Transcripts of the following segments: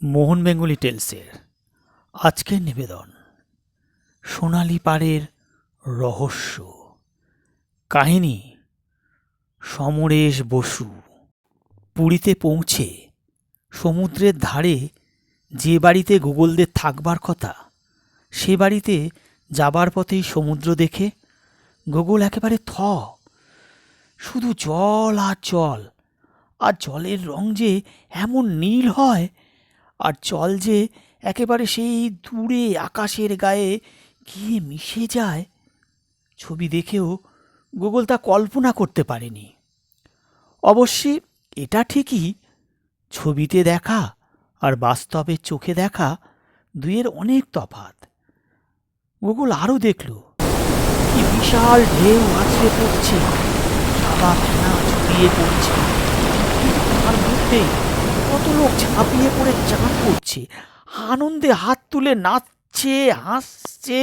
মোহন Bengali টেলসের আজকের নিবেদন সোনালি পাড়ের রহস্য। কাহিনী সমরেশ বসু। পুরীতে পৌঁছে সমুদ্রের ধারে যে বাড়িতে গোগলদের থাকবার কথা, সে বাড়িতে যাবার পথেই সমুদ্র দেখে গোগল একেবারে শুধু জল আর জল। আর জলের রং যে এমন নীল হয়, আর জল যে একেবারে সেই দূরে আকাশের গায়ে গিয়ে মিশে যায়, ছবি দেখেও গোগল তা কল্পনা করতে পারেনি। অবশ্যই এটা ঠিকই, ছবিতে দেখা আর বাস্তবে চোখে দেখা দুইয়ের অনেক তফাৎ। গোগল আরও দেখল কি বিশাল ঢেউ আছড়ে পড়ছে, সাদা ফেনা ছড়িয়ে পড়ছে। তার মধ্যে কত লোক ঝাঁপিয়ে পড়ে চান করছে, আনন্দে হাত তুলে নাচছে, হাসছে,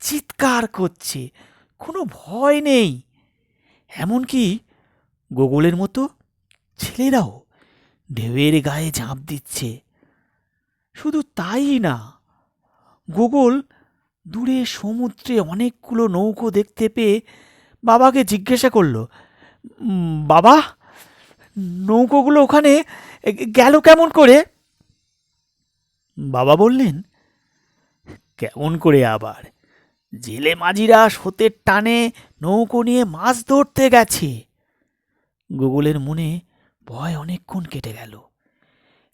চিৎকার করছে, কোনো ভয় নেই। এমনকি গোগলের মতো ছেলেরাও ঢেউয়ের গায়ে ঝাঁপ দিচ্ছে। শুধু তাই না, গোগল দূরে সমুদ্রে অনেকগুলো নৌকো দেখতে পেয়ে বাবাকে জিজ্ঞাসা করলো, বাবা, নৌকোগুলো ওখানে গেল কেমন করে? বাবা বললেন, কেমন করে আবার, জেলে মাঝিরা স্রোতের টানে নৌকো নিয়ে মাছ ধরতে গেছে। গোগলের মনে ভয় অনেকক্ষণ কেটে গেল।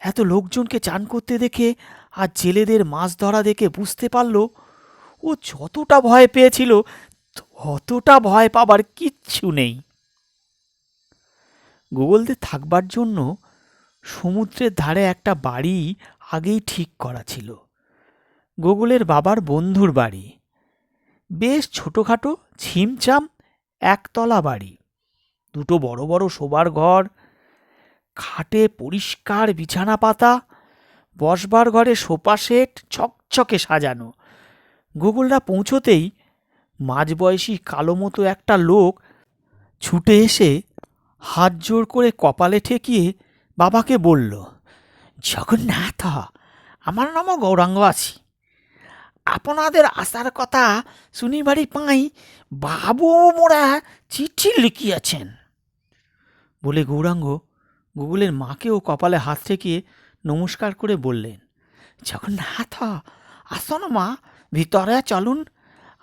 এত লোকজনকে চান করতে দেখে আর জেলেদের মাছ ধরা দেখে বুঝতে পারল ও যতটা ভয় পেয়েছিল ততটা ভয় পাবার কিচ্ছু নেই। গোগলদের থাকবার জন্য সমুদ্রের ধারে একটা বাড়ি আগেই ঠিক করা ছিল। গোগলের বাবার বন্ধুর বাড়ি। বেশ ছোটোখাটো ছিমছাম একতলা বাড়ি, দুটো বড় বড় শোবার ঘর, খাটে পরিষ্কার বিছানা পাতা, বসবার ঘরে সোফা সেট ছকছকে সাজানো। গোগলরা পৌঁছতেই মাঝবয়সী কালো মতো একটা লোক ছুটে এসে হাত জোর করে কপালে ঠেকিয়ে বাবাকে বলল, জগন্নাথ, আমার নাম গৌরাঙ্গ আছি। আপনাদের আসার কথা শুনিবারই পাই বাবু মোরা চিঠি লিখিয়াছেন। বলে গৌরাঙ্গ গোগলের মাকেও কপালে হাত ঠেকিয়ে নমস্কার করে বললেন, জগন্নাথ, আসুন মা, ভিতরে চলুন,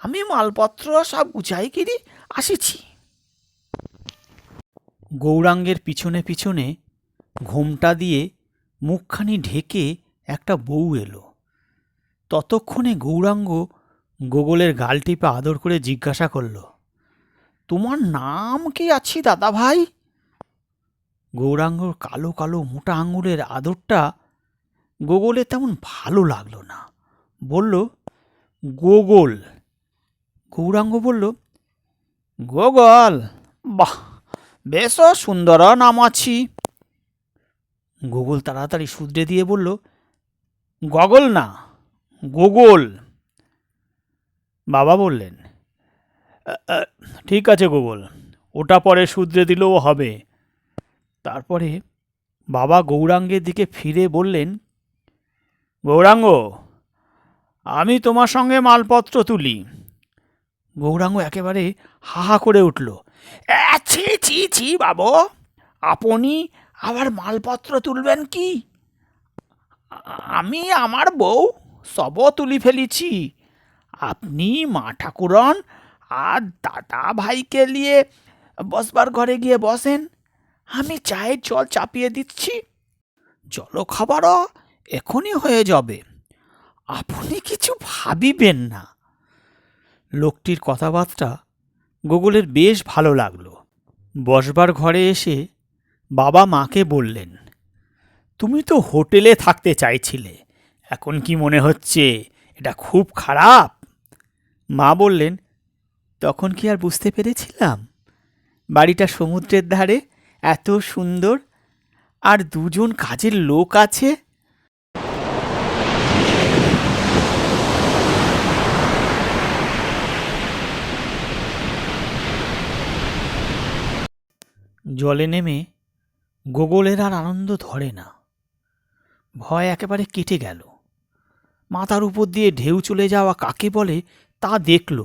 আমি মালপত্র সব গুছাই কিরি আসিছি। গৌরাঙ্গের পিছনে পিছনে ঘোমটা দিয়ে মুখখানি ঢেকে একটা বউ এলো। ততক্ষণে গৌরাঙ্গ গোগলের গাল টিপে আদর করে জিজ্ঞাসা করল, তোমার নাম কি আছে দাদা ভাই? গৌরাঙ্গর কালো কালো মোটা আঙুলের আদরটা গোগলের তেমন ভালো লাগলো না। বলল, গোগল। গৌরাঙ্গ বলল, গোগল, বাহ, বেশ সুন্দর নাম আছি। গোগল তাড়াতাড়ি শুধরে দিয়ে বলল, গগল না, গোগল। বাবা বললেন, ঠিক আছে গোগল, ওটা পরে শুধরে দিলেও হবে। তারপরে বাবা গৌরাঙ্গের দিকে ফিরে বললেন, গৌরাঙ্গ, আমি তোমার সঙ্গে মালপত্র তুলি। গৌরাঙ্গ একেবারে হাহা করে উঠল, ছি ছি ছি বাবু, আপনি আবার মালপত্র তুলবেন কি? আমি আমার বউ সব তুলি ফেলেছি। আপনি মা ঠাকুরন আর দাদা ভাইকে নিয়ে বসবার ঘরে গিয়ে বসেন, আমি চায়ের জল চাপিয়ে দিচ্ছি। জলখাবারও এখনই হয়ে যাবে, আপনি কিছু ভাবিবেন না। লোকটির কথাবার্তা গোগলের বেশ ভালো লাগলো। বসবার ঘরে এসে বাবা মাকে বললেন, তুমি তো হোটেলে থাকতে চাইছিলে, এখন কি মনে হচ্ছে এটা খুব খারাপ? মা বললেন, তখন কি আর বুঝতে পেরেছিলাম বাড়িটা সমুদ্রের ধারে, এত সুন্দর, আর দুজন কাজের লোক আছে। জলে নেমে গোগলের আর আনন্দ ধরে না। ভয় একেবারে কেটে গেল। মাথার উপর দিয়ে ঢেউ চলে যাওয়া কাকে বলে তা দেখল।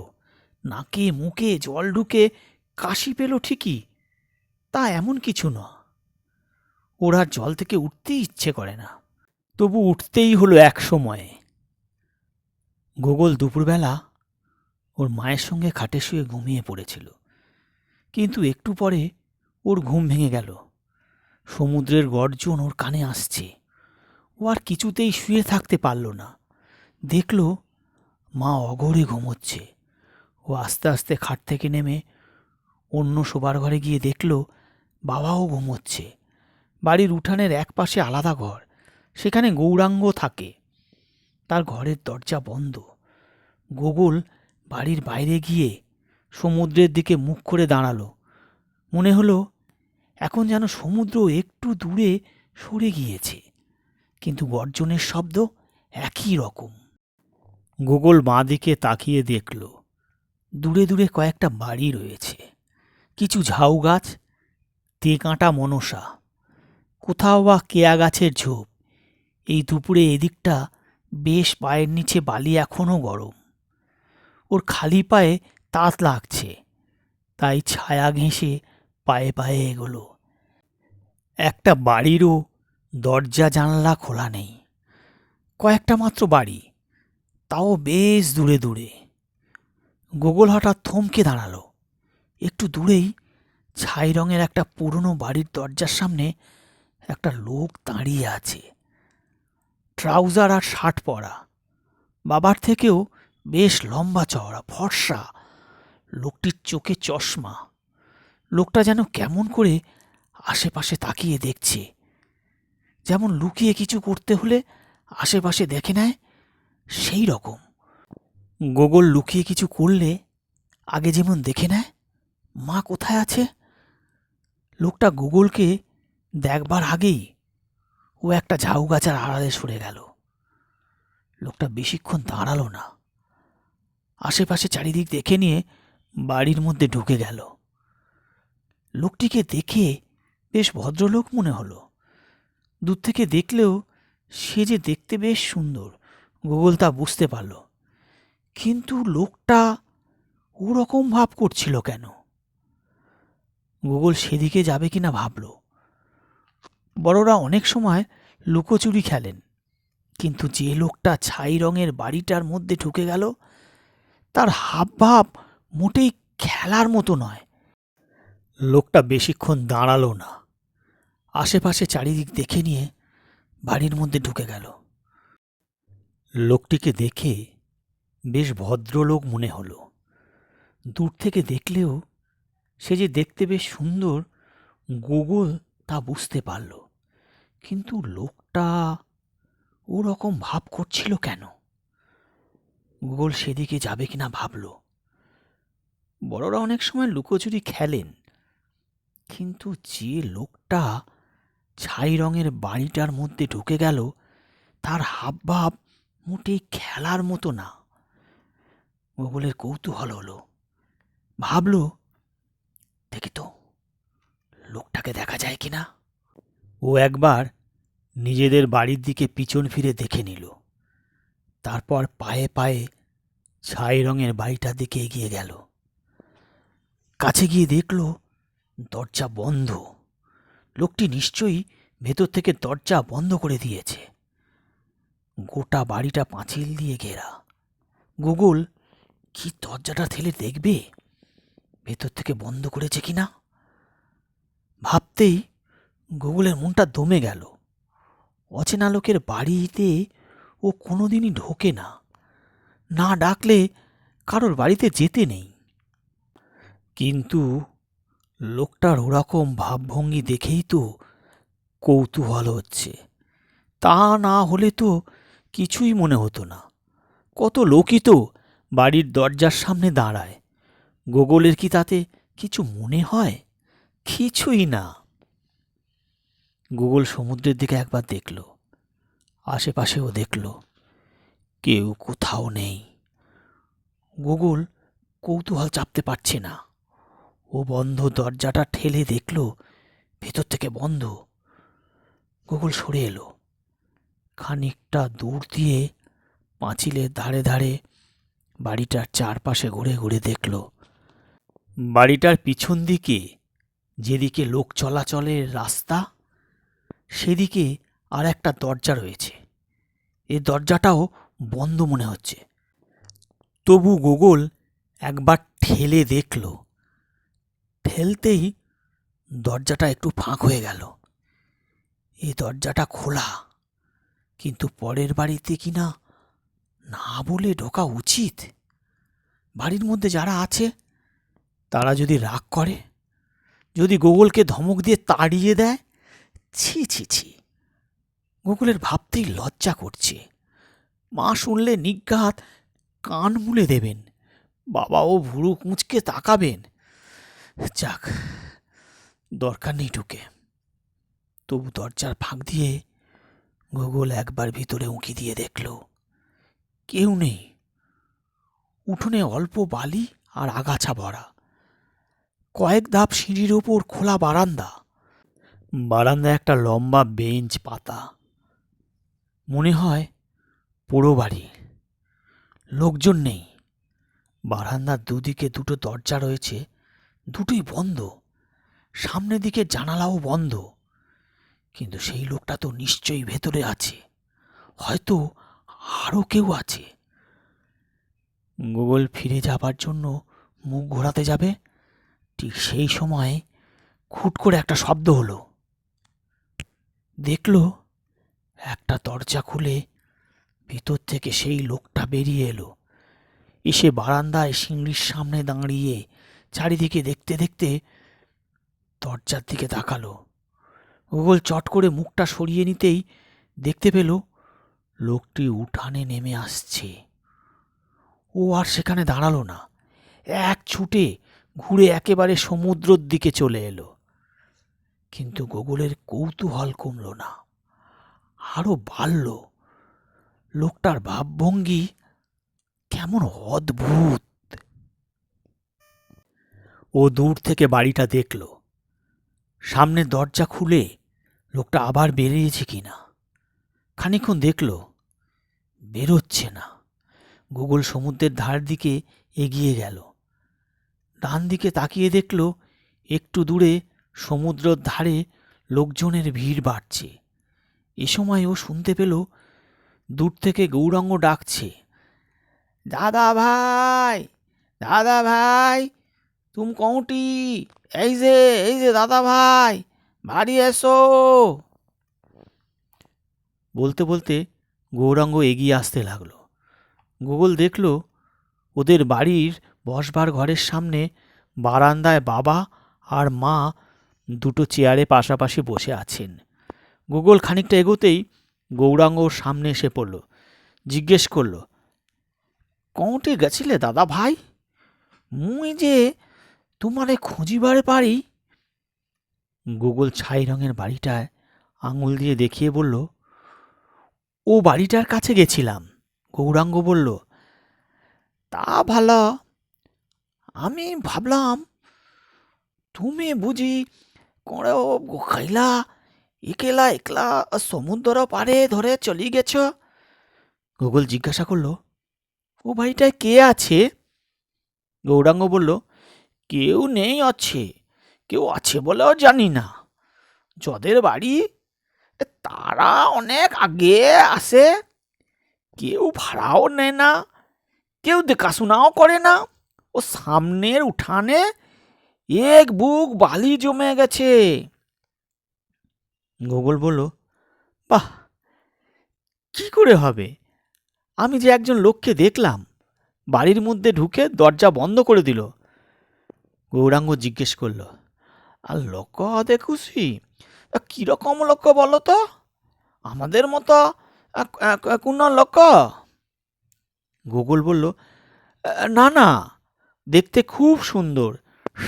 নাকে মুখে জল ঢুকে কাশি পেল ঠিকই, তা এমন কিছু না। ওর আর জল থেকে উঠতেই ইচ্ছে করে না, তবু উঠতেই হলো এক সময়ে। গোগল দুপুরবেলা ওর মায়ের সঙ্গে খাটে শুয়ে ঘুমিয়ে পড়েছিল, কিন্তু একটু পরে ওর ঘুম ভেঙে গেল। সমুদ্রের গর্জন ওর কানে আসছে। ও আর কিছুতেই শুয়ে থাকতে পারল না। দেখল মা অঘরে ঘুমোচ্ছে। ও আস্তে আস্তে খাট থেকে নেমে অন্য শোবার ঘরে গিয়ে দেখল বাবাও ঘুমোচ্ছে। বাড়ির উঠানের এক পাশে আলাদা ঘর, সেখানে গৌরাঙ্গ থাকে। তার ঘরের দরজা বন্ধ। গোগল বাড়ির বাইরে গিয়ে সমুদ্রের দিকে মুখ করে দাঁড়ালো। মনে হলো এখন যেন সমুদ্র একটু দূরে সরে গিয়েছে, কিন্তু গর্জনের শব্দ একই রকম। গোগল বাঁ দিকে তাকিয়ে দেখল দূরে দূরে কয়েকটা বাড়ি রয়েছে, কিছু ঝাউ গাছ, তেকাঁটা মনসা, কোথাও বা কেয়া গাছের ঝোপ। এই দুপুরে এদিকটা বেশ পায়ের নিচে বালি এখনও গরম। ওর খালি পায়ে তাত লাগছে, তাই ছায়া ঘেঁষে পায়ে পায়ে এগোলো। একটা বাড়িরও দরজা জানলা খোলা নেই। কয়েকটা মাত্র বাড়ি, তাও বেশ দূরে দূরে। গোগল হঠাৎ থমকে দাঁড়ালো। একটু দূরেই ছাই রঙের একটা পুরনো বাড়ির দরজার সামনে একটা লোক দাঁড়িয়ে আছে। ট্রাউজার আর শার্ট পরা, বাবার থেকেও বেশ লম্বা চওড়া, ফর্সা। লোকটির চোখে চশমা। লোকটা যেন কেমন করে আশেপাশে তাকিয়ে দেখছে, যেমন লুকিয়ে কিছু করতে হলে আশেপাশে দেখে নেয়, সেই রকম। গোগল লুকিয়ে কিছু করলে আগে যেমন দেখে নেয় মা কোথায় আছে। লোকটা গোগলকে দেখবার আগেই ও একটা ঝাউ গাছের আড়ালে সরে গেল। লোকটা বেশিক্ষণ দাঁড়ালো না, আশেপাশে চারিদিক দেখে নিয়ে বাড়ির মধ্যে ঢুকে গেল। লোকটিকে দেখে বেশ ভদ্রলোক মনে হলো। দূর থেকে দেখলেও সে যে দেখতে বেশ সুন্দর, গোগল তা বুঝতে পারল। কিন্তু লোকটা ওরকম ভাব করছিল কেন? গোগল সেদিকে যাবে কিনা ভাবল। বড়রা অনেক সময় লুকোচুরি খেলেন, কিন্তু যে লোকটা ছাই রঙের বাড়িটার মধ্যে ঢুকে গেল তার হাব ভাব মোটেই খেলার মতো নয়। লোকটা বেশিক্ষণ দাঁড়ালো না, আশেপাশে চারিদিক দেখে নিয়ে বাড়ির মধ্যে ঢুকে গেল। লোকটিকে দেখে বেশ ভদ্রলোক মনে হলো। দূর থেকে দেখলেও সে যে দেখতে বেশ সুন্দর, গোগল তা বুঝতে পারল। কিন্তু লোকটা ওরকম ভাব করছিল কেন? গোগল সেদিকে যাবে কিনা ভাবল। বড়রা অনেক সময় লুকোচুরি খেলেন, কিন্তু যে লোকটা ছাই রঙের বাড়িটার মধ্যে ঢুকে গেল তার হাবভাব মোটেই খেলার মতো না। গোগলের কৌতূহল হলো, ভাবল দেখি তো লোকটাকে দেখা যায় কিনা। ও একবার নিজেদের বাড়ির দিকে পিছন ফিরে দেখে নিল, তারপর পায়ে পায়ে ছাই রঙের বাড়িটার দিকে এগিয়ে গেল। কাছে গিয়ে দেখল দরজা বন্ধ। লোকটি নিশ্চয়ই ভেতর থেকে দরজা বন্ধ করে দিয়েছে। গোটা বাড়িটা পাঁচিল দিয়ে ঘেরা। গোগল কি দরজাটা ঠেলে দেখবে ভেতর থেকে বন্ধ করেছে কিনা। ভাবতেই গোগলের মনটা দমে গেল। অচেনা লোকের বাড়িতে ও কোনোদিনই ঢোকে না, না ডাকলে কারোর বাড়িতে যেতে নেই। কিন্তু লোকটার ওরকম ভাবভঙ্গি দেখেই তো কৌতূহল হচ্ছে। তা না হলে তো কিছুই মনে হতো না। কত লোকই তো বাড়ির দরজার সামনে দাঁড়ায়, গোগলের কি তাতে কিছু মনে হয়? কিছুই না। গোগল সমুদ্রের দিকে একবার দেখল, আশেপাশেও দেখল, কেউ কোথাও নেই। গোগল কৌতূহল চাপতে পারছে না। ও বন্ধ দরজাটা ঠেলে দেখল ভেতর থেকে বন্ধ। গোগল সরে এলো, খানিকটা দূর দিয়ে পাঁচিলের ধারে ধারে বাড়িটার চারপাশে ঘুরে ঘুরে দেখল। বাড়িটার পিছন দিকে, যেদিকে লোক চলাচলের রাস্তা, সেদিকে আর একটা দরজা রয়েছে। এই দরজাটাও বন্ধ মনে হচ্ছে। তবু গোগল একবার ঠেলে দেখল। ঠেলতেই দরজাটা একটু ফাঁক হয়ে গেল। এই দরজাটা খোলা, কিন্তু পরের বাড়িতে কিনা না বলে ঢোকা উচিত। বাড়ির মধ্যে যারা আছে তারা যদি রাগ করে, যদি গোগলকে ধমক দিয়ে তাড়িয়ে দেয়, ছি ছি ছি। গোগলের ভাবতেই লজ্জা করছে। মা শুনলে নিজ্ঞাত কান মুলে দেবেন, বাবাও ভুরু কুঁচকে তাকাবেন। যাক, দরকার নেই ঢুকে। তবু দরজার ফাঁক দিয়ে গোগল একবার ভিতরে উঁকি দিয়ে দেখল, কেউ নেই। উঠোনে অল্প বালি আর আগাছা ভরা। কয়েক ধাপ সিঁড়ির ওপর খোলা বারান্দা। বারান্দায় একটা লম্বা বেঞ্চ পাতা। মনে হয় পোড়ো বাড়ি। লোকজন নেই। বারান্দার দুদিকে দুটো দরজা রয়েছে, দুটোই বন্ধ। সামনের দিকে জানালাও বন্ধ। কিন্তু সেই লোকটা তো নিশ্চয়ই ভেতরে আছে। হয়তো আরও কেউ আছে। গোগল ফিরে যাবার জন্য মুখ ঘোরাতে যাবে, ঠিক সেই সময় খুট করে একটা শব্দ হলো। দেখল একটা দরজা খুলে ভিতর থেকে সেই লোকটা বেরিয়ে এলো। এসে বারান্দায় সিঁড়ির সামনে দাঁড়িয়ে চারিদিকে দেখতে দেখতে দরজার দিকে তাকালো। গোগল চট করে মুখটা সরিয়ে নিতেই দেখতে পেল লোকটি উঠানে নেমে আসছে। ও আর সেখানে দাঁড়ালো না, এক ছুটে ঘুরে একেবারে সমুদ্রের দিকে চলে এলো। কিন্তু গোগলের কৌতূহল কমল না, আরো বাড়ল। লোকটার ভাবভঙ্গি কেমন অদ্ভুত। ও দূর থেকে বাড়িটা দেখল। সামনে দরজা খুলে লোকটা আবার বেরিয়েছে কিনা। খানিকক্ষণ দেখল, বেরোচ্ছে না। গোগল সমুদ্রের ধার দিকে এগিয়ে গেল। ডান দিকে তাকিয়ে দেখল একটু দূরে সমুদ্রের ধারে লোকজনের ভিড় বাড়ছে। এ সময় ও শুনতে পেল দূর থেকে গৌরাঙ্গ ডাকছে, দাদা ভাই, দাদা ভাই, তুম কৌটি, এই যে দাদা ভাই, বাড়ি এসো। বলতে বলতে গৌরাঙ্গ এগিয়ে আসতে লাগলো। গোগল দেখল ওদের বাড়ির বসবার ঘরের সামনে বারান্দায় বাবা আর মা দুটো চেয়ারে পাশাপাশি বসে আছেন। গোগল খানিকটা এগোতেই গৌরাঙ্গর সামনে এসে পড়ল। জিজ্ঞেস করল, কৌটি গেছিলে দাদা ভাই? মুই যে তোমারে খুঁজিবারে পারি। গোগল ছাই রঙের বাড়িটায় আঙুল দিয়ে দেখিয়ে বলল, ও বাড়িটার কাছে গেছিলাম। গৌরাঙ্গ বলল, তা ভালো। আমি ভাবলাম তুমি বুঝি কোড়েও খাইলা একেলা একলা সমুদ্র পারে ধরে চলি গেছ। গোগল জিজ্ঞাসা করল, ও বাড়িটায় কে আছে? গৌরাঙ্গ বলল, কেউ নেই আছে, কেউ আছে বলেও জানি না। যাদের বাড়ি তারা অনেক আগে আসে, কেউ ভাড়াও নেয় না, কেউ দেখাশোনাও করে না। ও সামনের উঠানে এক বুক বালি জমে গেছে। গোগল বলল, বাহ, কি করে হবে? আমি যে একজন লোককে দেখলাম বাড়ির মধ্যে ঢুকে দরজা বন্ধ করে দিল। গৌরাঙ্গ জিজ্ঞেস করল, আর লোক দেখুছি কিরকম লোক বলো তো? আমাদের মতো কোন লোক? গোগল বলল, না না, দেখতে খুব সুন্দর,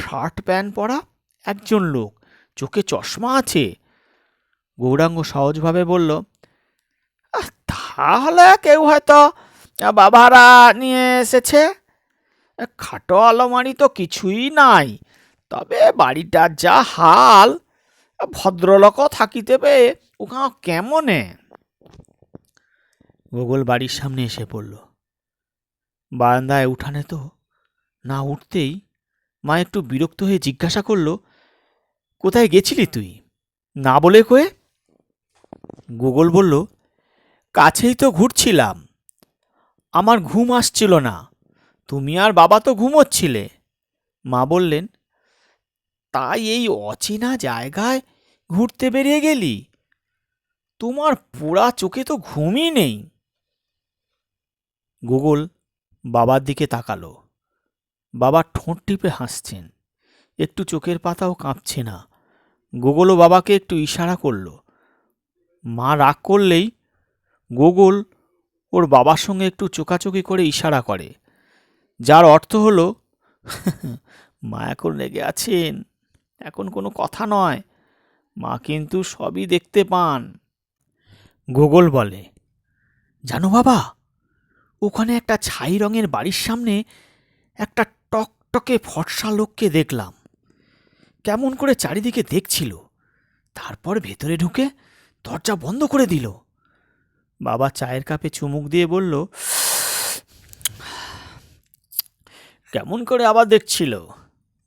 শার্ট প্যান্ট পরা একজন লোক, চোখে চশমা আছে। গৌরাঙ্গ সহজভাবে বলল, তাহলে কেউ হয়তো বাবারা নিয়ে এসেছে। খাটো আলমারি তো কিছুই নাই, তবে বাড়িটার যা হাল, ভদ্রলোক থাকিতে পেয়ে ওখানে কেমনে। গোগল বাড়ির সামনে এসে পড়ল। বারান্দায় উঠানে তো না উঠতেই মা একটু বিরক্ত হয়ে জিজ্ঞাসা করল, কোথায় গেছিলি তুই? না বলে কয়ে? গোগল বলল, কাছেই তো ঘুরছিলাম, আমার ঘুম আসছিল না, তুমি আর বাবা তো ঘুমোচ্ছিলে। মা বললেন, তাই এই অচেনা জায়গায় ঘুরতে বেরিয়ে গেলি? তোমার পোড়া চোখে তো ঘুমই নেই। গোগল বাবার দিকে তাকালো। বাবা ঠোঁট টিপে হাসছেন, একটু চোখের পাতাও কাঁপছে না। গোগলও বাবাকে একটু ইশারা করল। মা রাগ করলেই গোগল ওর বাবার সঙ্গে একটু চোকাচোকি করে ইশারা করে, যার অর্থ হলো, মা এখন রেগে আছেন, এখন কোনো কথা নয়, মা কিন্তু সবই দেখতে পান। গোগল বলে, জানো বাবা, ওখানে একটা ছাই রঙের বাড়ির সামনে একটা টকটকে ফর্সা লোককে দেখলাম, কেমন করে চারিদিকে দেখছিল, তারপর ভেতরে ঢুকে দরজা বন্ধ করে দিল। বাবা চায়ের কাপে চুমুক দিয়ে বলল, কেমন করে আবার দেখছিল?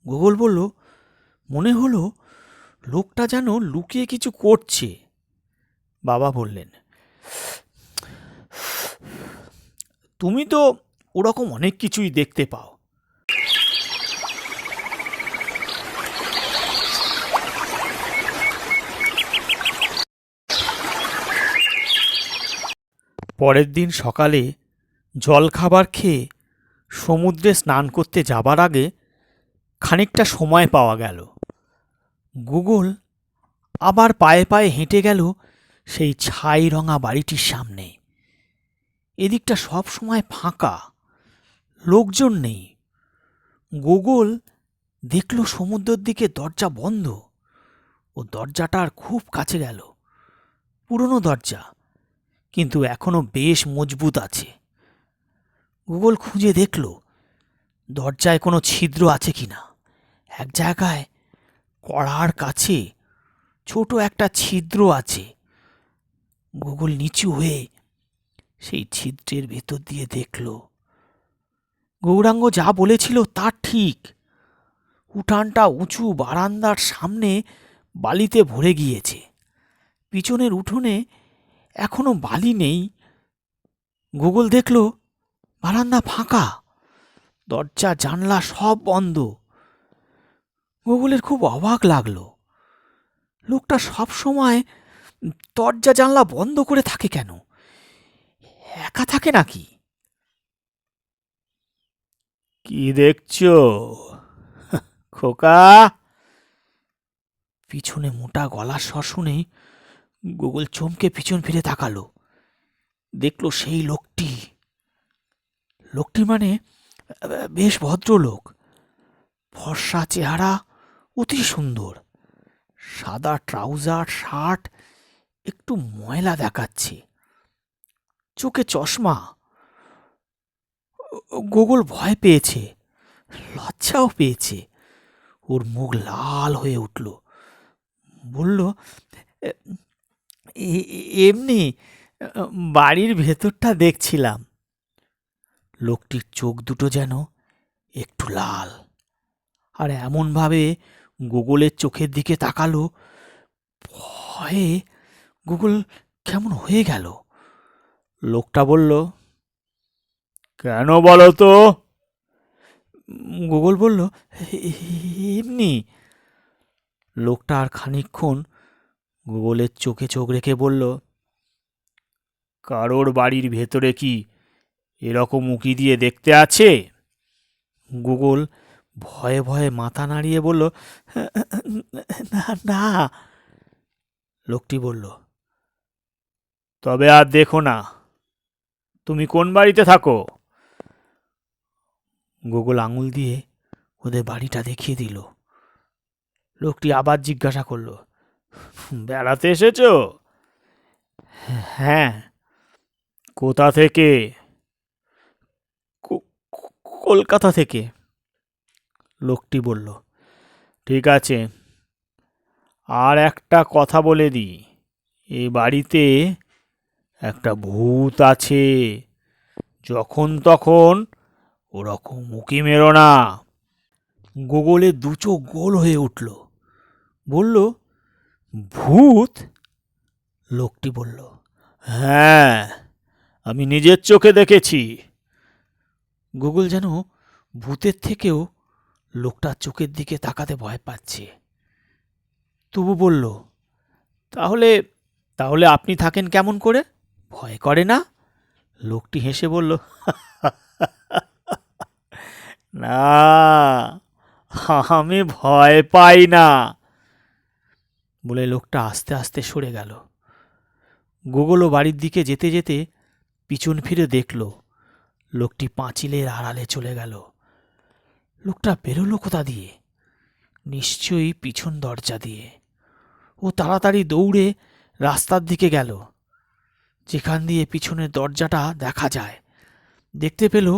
গোগল বলল, মনে হলো লোকটা যেন লুকিয়ে কিছু করছে। বাবা বললেন, তুমি তো ওরকম অনেক কিছুই দেখতে পাও। পরের দিন সকালে জলখাবার খেয়ে সমুদ্রে স্নান করতে যাবার আগে খানিকটা সময় পাওয়া গেল। গোগল আবার পায়ে পায়ে হেঁটে গেল সেই ছাই রঙা বাড়িটির সামনে। এদিকটা সব সময় ফাঁকা, লোকজন নেই। গোগল দেখল সমুদ্রের দিকে দরজা বন্ধ। ও দরজাটার খুব কাছে গেল। পুরনো দরজা, কিন্তু এখনো বেশ মজবুত আছে। গোগল খুঁজে দেখল দরজায় কোনো ছিদ্র আছে কিনা। এক জায়গায় কড়ার কাছে ছোট একটা ছিদ্র আছে। গোগল নিচু হয়ে সেই ছিদ্রের ভেতর দিয়ে দেখল, গৌরাঙ্গ যা বলেছিল তা ঠিক। উঠানটা উঁচু, বারান্দার সামনে বালিতে ভরে গিয়েছে। পিছনের উঠোনে এখনো বালি নেই। গোগল দেখল বারান্দা ফাঁকা, দরজা জানলা সব বন্ধ। গোগলের খুব অবাক লাগলো, লোকটা সব সময় দরজা জানলা বন্ধ করে থাকে কেন? একা থাকে নাকি? কি দেখছো খোকা? পিছনে মোটা গলার স্বর শুনে গোগল চমকে পিছন ফিরে তাকালো। দেখলো সেই লোকটি। লোকটি মানে বেশ ভদ্রলোক, ফর্সা চেহারা, অতি সুন্দর, সাদা ট্রাউজার, শার্ট একটু ময়লা দেখাচ্ছে, চোখে চশমা। গোগল ভয় পেয়েছে, লজ্জাও পেয়েছে। ওর মুখ লাল হয়ে উঠল। বলল, এমনি বাড়ির ভেতরটা দেখছিলাম। লোকটির চোখ দুটো যেন একটু লাল, আর এমনভাবে গোগলের চোখের দিকে তাকালো, ভয়ে গোগল কেমন হয়ে গেল। লোকটা বলল, কেন বলো তো? গোগল বলল, এমনি। লোকটা আর খানিকক্ষণ গোগলের চোখে চোখ রেখে বলল, কারোর বাড়ির ভেতরে কি এরকম উঁকি দিয়ে দেখতে আছে? গোগল ভয়ে ভয়ে মাথা নাড়িয়ে বলল, না না। লোকটি বলল, তবে আর দেখো না, তুমি কোন বাড়িতে থাকো? গোগল আঙুল দিয়ে ওদের বাড়িটা দেখিয়ে দিল। লোকটি আবার জিজ্ঞাসা করল, বেড়াতে এসেছো? হ্যাঁ। কোথা থেকে? কলকাতা থেকে। লোকটি বলল, ঠিক আছে, আর একটা কথা বলে দিই, এই বাড়িতে একটা ভূত আছে, যখন তখন ওরকম উঁকি মেরো না। গোগলের দু চোখ গোল হয়ে উঠল। বলল, ভূত? লোকটি বলল, হ্যাঁ, আমি নিজের চোখে দেখেছি। গোগল যেন ভূতের থেকেও লোকটার চোখের দিকে তাকাতে ভয় পাচ্ছে। তবু বলল, তাহলে তাহলে আপনি থাকেন কেমন করে? ভয় করে না? লোকটি হেসে বলল, না, আমি ভয় পাই না। বলে লোকটা আস্তে আস্তে সরে গেল। গোগলও বাড়ির দিকে যেতে যেতে পিছন ফিরে দেখল লোকটি পাঁচিলের আড়ালে চলে গেল। লোকটা বেরোলো কোথা দিয়ে? নিশ্চয়ই পিছন দরজা দিয়ে। ও তাড়াতাড়ি দৌড়ে রাস্তার দিকে গেল, যেখান দিয়ে পিছনের দরজাটা দেখা যায়। দেখতে পেল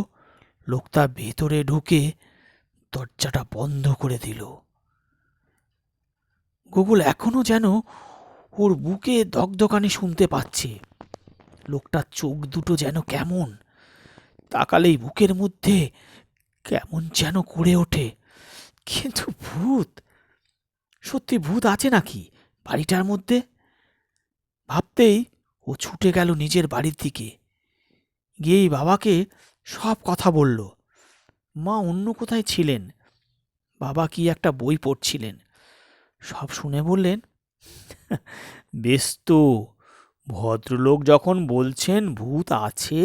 লোকটা ভেতরে ঢুকে দরজাটা বন্ধ করে দিল। গোগল এখনো যেন ওর বুকে দগদগানি শুনতে পাচ্ছে। লোকটার চোখ দুটো যেন কেমন, তাকালেই বুকের মধ্যে কেমন যেন করে ওঠে। কিন্তু ভূত, সত্যি ভূত আছে নাকি বাড়িটার মধ্যে? ভাবতেই ও ছুটে গেল নিজের বাড়ির দিকে। গিয়েই বাবাকে সব কথা বলল। মা অন্য কোথায় ছিলেন, বাবা কি একটা বই পড়ছিলেন। সব শুনে বললেন, বেশ তো, ভদ্রলোক যখন বলছেন ভূত আছে,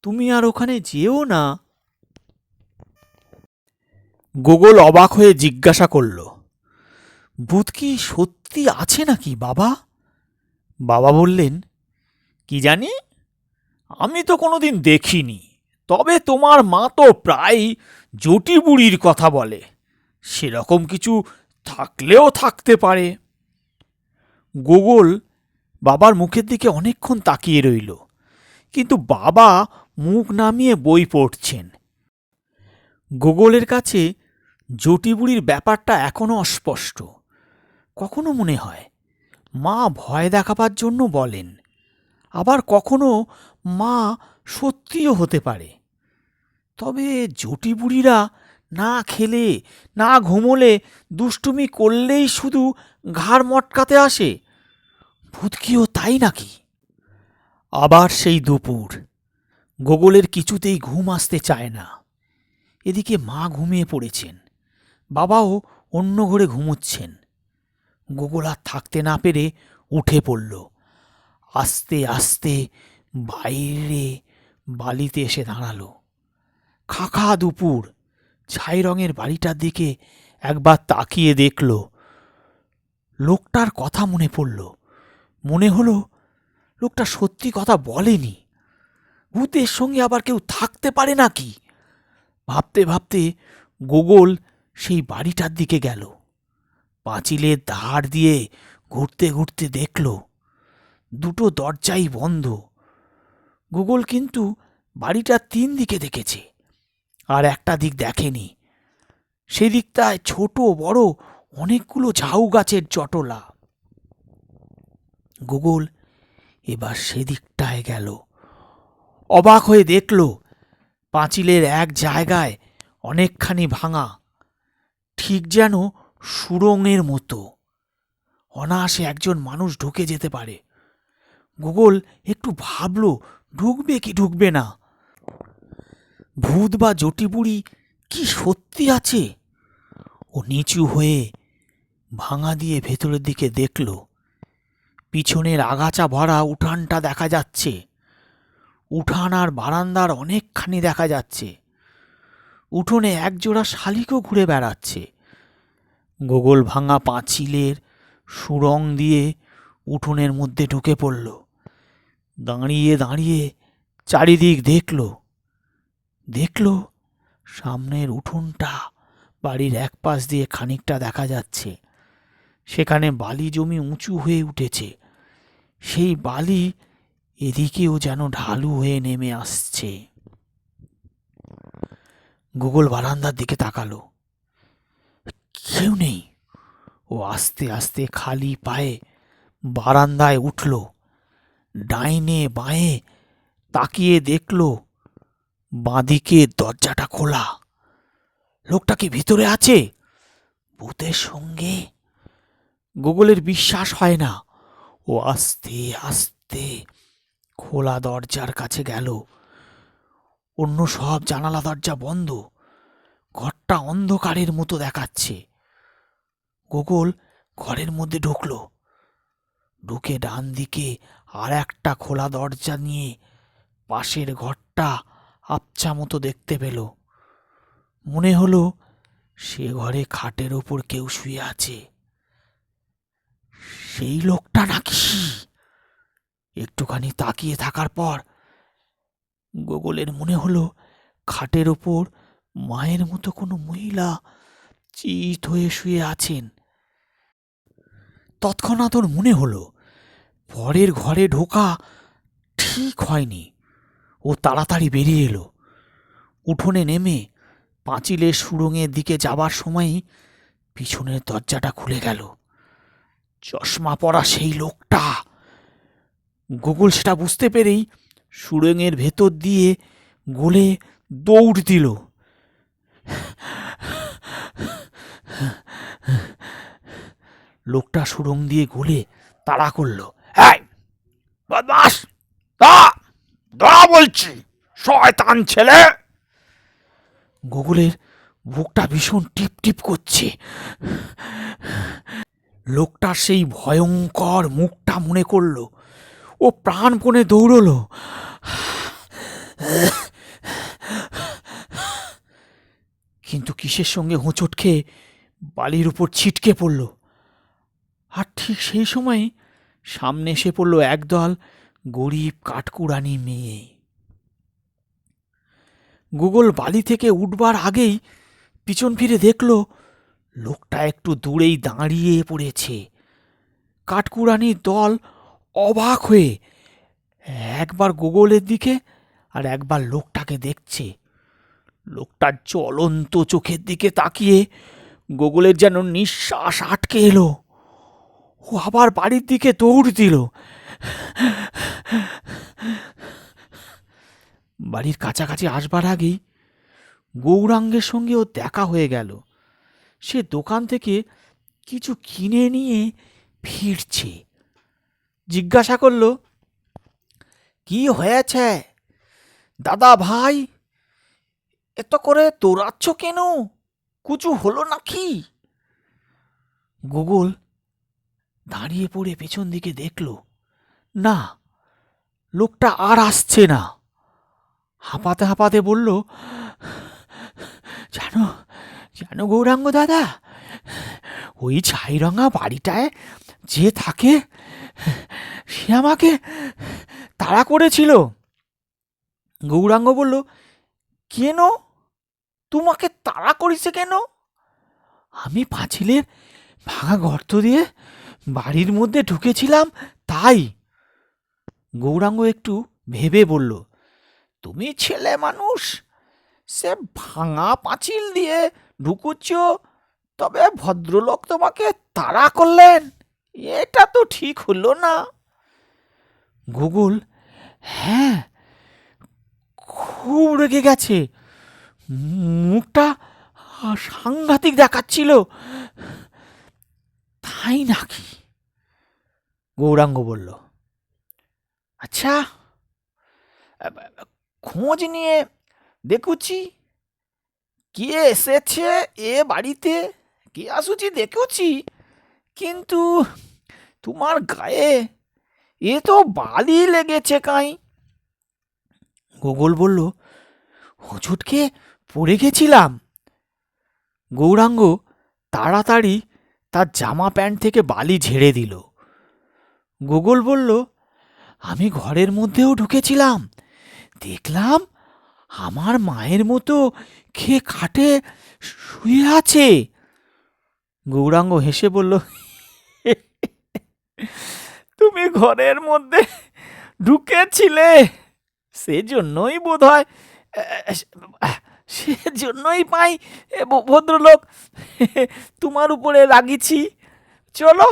তুমি আর ওখানে যেও না। গোগল অবাক হয়ে জিজ্ঞাসা করল, ভূত কি সত্যি আছে নাকি বাবা? বাবা বললেন, কি জানি, আমি তো কোনোদিন দেখিনি। তবে তোমার মা তো প্রায় জটি বুড়ির কথা বলে, সেরকম কিছু থাকলেও থাকতে পারে। গোগল বাবার মুখের দিকে অনেকক্ষণ তাকিয়ে রইল, কিন্তু বাবা মুখ নামিয়ে বই পড়ছেন। গোগলের কাছে জটি বুড়ির ব্যাপারটা এখনো অস্পষ্ট। কখনো মনে হয় মা ভয় দেখাবার জন্য বলেন, আবার কখনো মা সত্যিও হতে পারে। তবে জটি বুড়িরা না খেলে না ঘুমোলে দুষ্টুমি করলেই শুধু ঘাড় মটকাতে আসে, ভূত কিও তাই নাকি? আবার সেই দুপুর। গোগলের কিছুতেই ঘুম আসতে চায় না। এদিকে মা ঘুমিয়ে পড়েছেন, বাবাও অন্য ঘরে ঘুমোচ্ছেন। গোগল আর থাকতে না পেরে উঠে পড়ল। আস্তে আস্তে বাইরে বালিতে এসে দাঁড়ালো। খাখা দুপুর। ছাই রঙের বাড়িটার দিকে একবার তাকিয়ে দেখল। লোকটার কথা মনে পড়ল। মনে হলো লোকটা সত্যি কথা বলেনি। ভূতের সঙ্গে আবার কেউ থাকতে পারে নাকি? ভাবতে ভাবতে গোগল সেই বাড়িটার দিকে গেল। পাঁচিলের ধার দিয়ে ঘুরতে ঘুরতে দেখল দুটো দরজাই বন্ধ। গোগল কিন্তু বাড়িটার 3 দিকে দেখেছে, আর একটা দিক দেখেনি। সেদিকটায় ছোট বড় অনেকগুলো ঝাউ গাছের জটলা। গোগল এবার সেদিকটায় গেল। অবাক হয়ে দেখল পাঁচিলের এক জায়গায় অনেকখানি ভাঙা, ঠিক যেন সুড়ঙের মতো। অনায়াসে একজন মানুষ ঢুকে যেতে পারে। গোগল একটু ভাবল ঢুকবে কি ঢুকবে না। ভূত বা জটিবুড়ি কি সত্যি আছে? ও নিচু হয়ে ভাঙা দিয়ে ভেতরের দিকে দেখল। পিছনের আগাছা ভরা উঠানটা দেখা যাচ্ছে। উঠান আর বারান্দার অনেকখানি দেখা যাচ্ছে। উঠোনে একজোড়া শালিকও ঘুরে বেড়াচ্ছে। গোগল ভাঙা পাঁচিলের সুড়ং দিয়ে উঠোনের মধ্যে ঢুকে পড়ল। দাঁড়িয়ে দাঁড়িয়ে চারিদিক দেখল সামনের উঠোনটা বাড়ির এক পাশ দিয়ে খানিকটা দেখা যাচ্ছে। সেখানে বালি জমি উঁচু হয়ে উঠেছে। সেই বালি এদিকেও যেন ঢালু হয়ে নেমে আসছে। গোগল বারান্দার দিকে তাকালো। কেউ নেই। ও আস্তে আস্তে খালি পায়ে বারান্দায় উঠল। ডাইনে বাঁয়ে তাকিয়ে দেখল বাঁদিকে দরজাটা খোলা। লোকটা কি ভিতরে আছে? ভূতের সঙ্গে? গোগলের বিশ্বাস হয় না। ও আস্তে আস্তে খোলা দরজার কাছে গেল। অন্য সব জানালা দরজা বন্ধ। ঘরটা অন্ধকারের মতো দেখাচ্ছে। গোগল ঘরের মধ্যে ঢুকলো। ঢুকে ডান দিকে আর একটা খোলা দরজা নিয়ে পাশের ঘরটা আবছা মতো দেখতে পেল। মনে হলো সে ঘরে খাটের ওপর কেউ শুয়ে আছে। সেই লোকটা নাকি? একটুখানি তাকিয়ে থাকার পর গোগলের মনে হলো খাটের ওপর মায়ের মতো কোনো মহিলা চিত হয়ে শুয়ে আছেন। তৎক্ষণাৎ ওর মনে হলো পরের ঘরে ঢোকা ঠিক হয়নি। ও তাড়াতাড়ি বেরিয়ে এলো। উঠোনে নেমে পাঁচিলের সুড়ঙ্গের দিকে যাবার সময়ই পিছনের দরজাটা খুলে গেল। চশমা পরা সেই লোকটা। গোগল সেটা বুঝতে পেরেই সুড়ঙ্গের ভেতর দিয়ে গলে দৌড় দিল। লোকটা সুড়ঙ্গ দিয়ে গলে তাড়া করলো। এই বদমাস, দাঁড়া বলছি, শয়তান ছেলে! গোগলের বুকটা ভীষণ টিপ টিপ করছে। লোকটার সেই ভয়ঙ্কর মুখটা মনে করলো। ও প্রাণপণে দৌড়লো। কিন্তু কিসের সঙ্গে হোঁচট খেয়ে বালির উপর ছিটকে পড়ল। আর ঠিক সেই সময় সামনে এসে পড়ল একদল গরিব কাঠকুড়ানি মেয়ে। গোগল বালি থেকে উঠবার আগেই পিছন ফিরে দেখল লোকটা একটু দূরেই দাঁড়িয়ে পড়েছে। কাঠকুড়ানির দল অবাক হয়ে একবার গোগলের দিকে আর একবার লোকটাকে দেখছে। লোকটার জ্বলন্ত চোখের দিকে তাকিয়ে গোগলের যেন নিঃশ্বাস আটকে এলো। ও আবার বাড়ির দিকে দৌড় দিল। বাড়ির কাছাকাছি আসবার আগেই গৌরাঙ্গের সঙ্গে ও দেখা হয়ে গেল। সে দোকান থেকে কিছু কিনে নিয়ে ফিরছে। জিজ্ঞাসা করল, কি হয়েছে দাদা ভাই? এত করে দৌড়াচ্ছ কেন? কিছু হলো নাকি? গোগল দাঁড়িয়ে পড়ে পেছন দিকে দেখল, না, লোকটা আর আসছে না। হাঁপাতে হাঁপাতে বলল, জানো জানো গৌরাঙ্গ দাদা, ওই ছাইরঙা বাড়িটায় যে থাকে সে আমাকে তাড়া করেছিল। গৌরাঙ্গ বলল, কেন? তোমাকে তাড়া করেছে কেন? আমি পাঁচিলের ভাঙা গর্ত দিয়ে বাড়ির মধ্যে ঢুকেছিলাম তাই। গৌরাঙ্গ একটু ভেবে বলল, তুমি ছেলে মানুষ, সে ভাঙা পাঁচিল দিয়ে ঢুকুচ্ছ, তবে ভদ্রলোক তোমাকে তাড়া করলেন, এটা তো ঠিক হলো না। গোগল হ্যাঁ, খুব রেগে গেছে। মুখটা সাংঘাতিক দেখাচ্ছিল। তাই নাকি? গৌরাঙ্গ বলল, আচ্ছা, খোঁজ নিয়ে দেখুছি কে এসেছে এ বাড়িতে, কে আসুছি দেখুছি, কিন্তু তোমার গায়ে এ তো বালি লেগেছে কাই। গোগল বলল, হোঁচটকে পড়ে গেছিলাম। গৌরাঙ্গ তাড়াতাড়ি তার জামা প্যান্ট থেকে বালি ঝেড়ে দিল। গোগল বলল, আমি ঘরের মধ্যেও ঢুকেছিলাম, দেখলাম আমার মায়ের মতো খেয়ে খাটে শুয়ে আছে। গৌরাঙ্গ হেসে বলল, তুমি ঘরের মধ্যে ঢুকেছিলে, সেজন্যই বোধ হয়, সেজন্যই পাই ভদ্রলোক তোমার উপরে রাগিছি। চলো,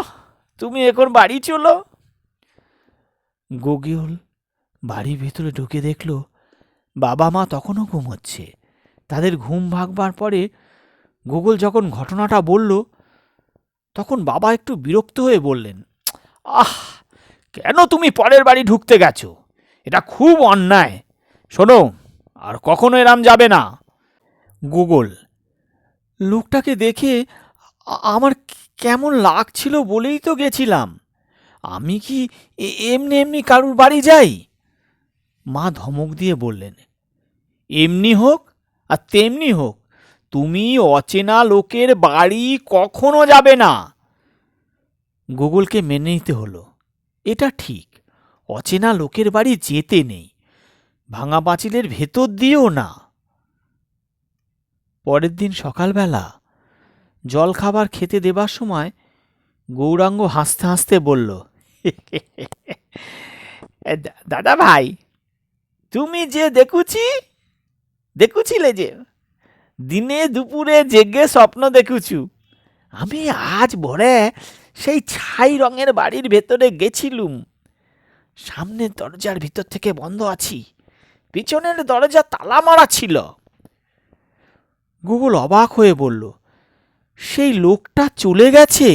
তুমি এখন বাড়ি চলো। গোগল বাড়ির ভেতরে ঢুকে দেখল বাবা মা তখনও ঘুমোচ্ছে। তাদের ঘুম ভাঙবার পরে গোগল যখন ঘটনাটা বলল, তখন বাবা একটু বিরক্ত হয়ে বললেন, আহ, কেন তুমি পরের বাড়ি ঢুকতে গেছো? এটা খুব অন্যায়। শোনো, আর কখনো এরাম যাবে না। গোগল, লোকটাকে দেখে আমার কেমন লাগছিল বলেই তো গেছিলাম। আমি কি এমনি এমনি কারুর বাড়ি যাই? মা ধমক দিয়ে বললেন, এমনি হোক আর তেমনি হোক, তুমি অচেনা লোকের বাড়ি কখনো যাবে না। গোগলকে মেনে নিতে হলো, এটা ঠিক, অচেনা লোকের বাড়ি যেতে নেই, ভাঙা পাঁচিলের ভেতর দিয়েও না। পরের দিন সকালবেলা জল খাবার খেতে দেবার সময় গৌরাঙ্গ হাসতে হাসতে বলল, দাদা ভাই, তুমি যে দেখুছিলে যে দিনে দুপুরে জেগে স্বপ্ন দেখুছু, আমি আজ ভোরে সেই ছাই রঙের বাড়ির ভেতরে গেছিলুম। সামনের দরজার ভিতর থেকে বন্ধ আছি, পিছনের দরজা তালা মারা ছিল। গোগল অবাক হয়ে বলল, সেই লোকটা চলে গেছে?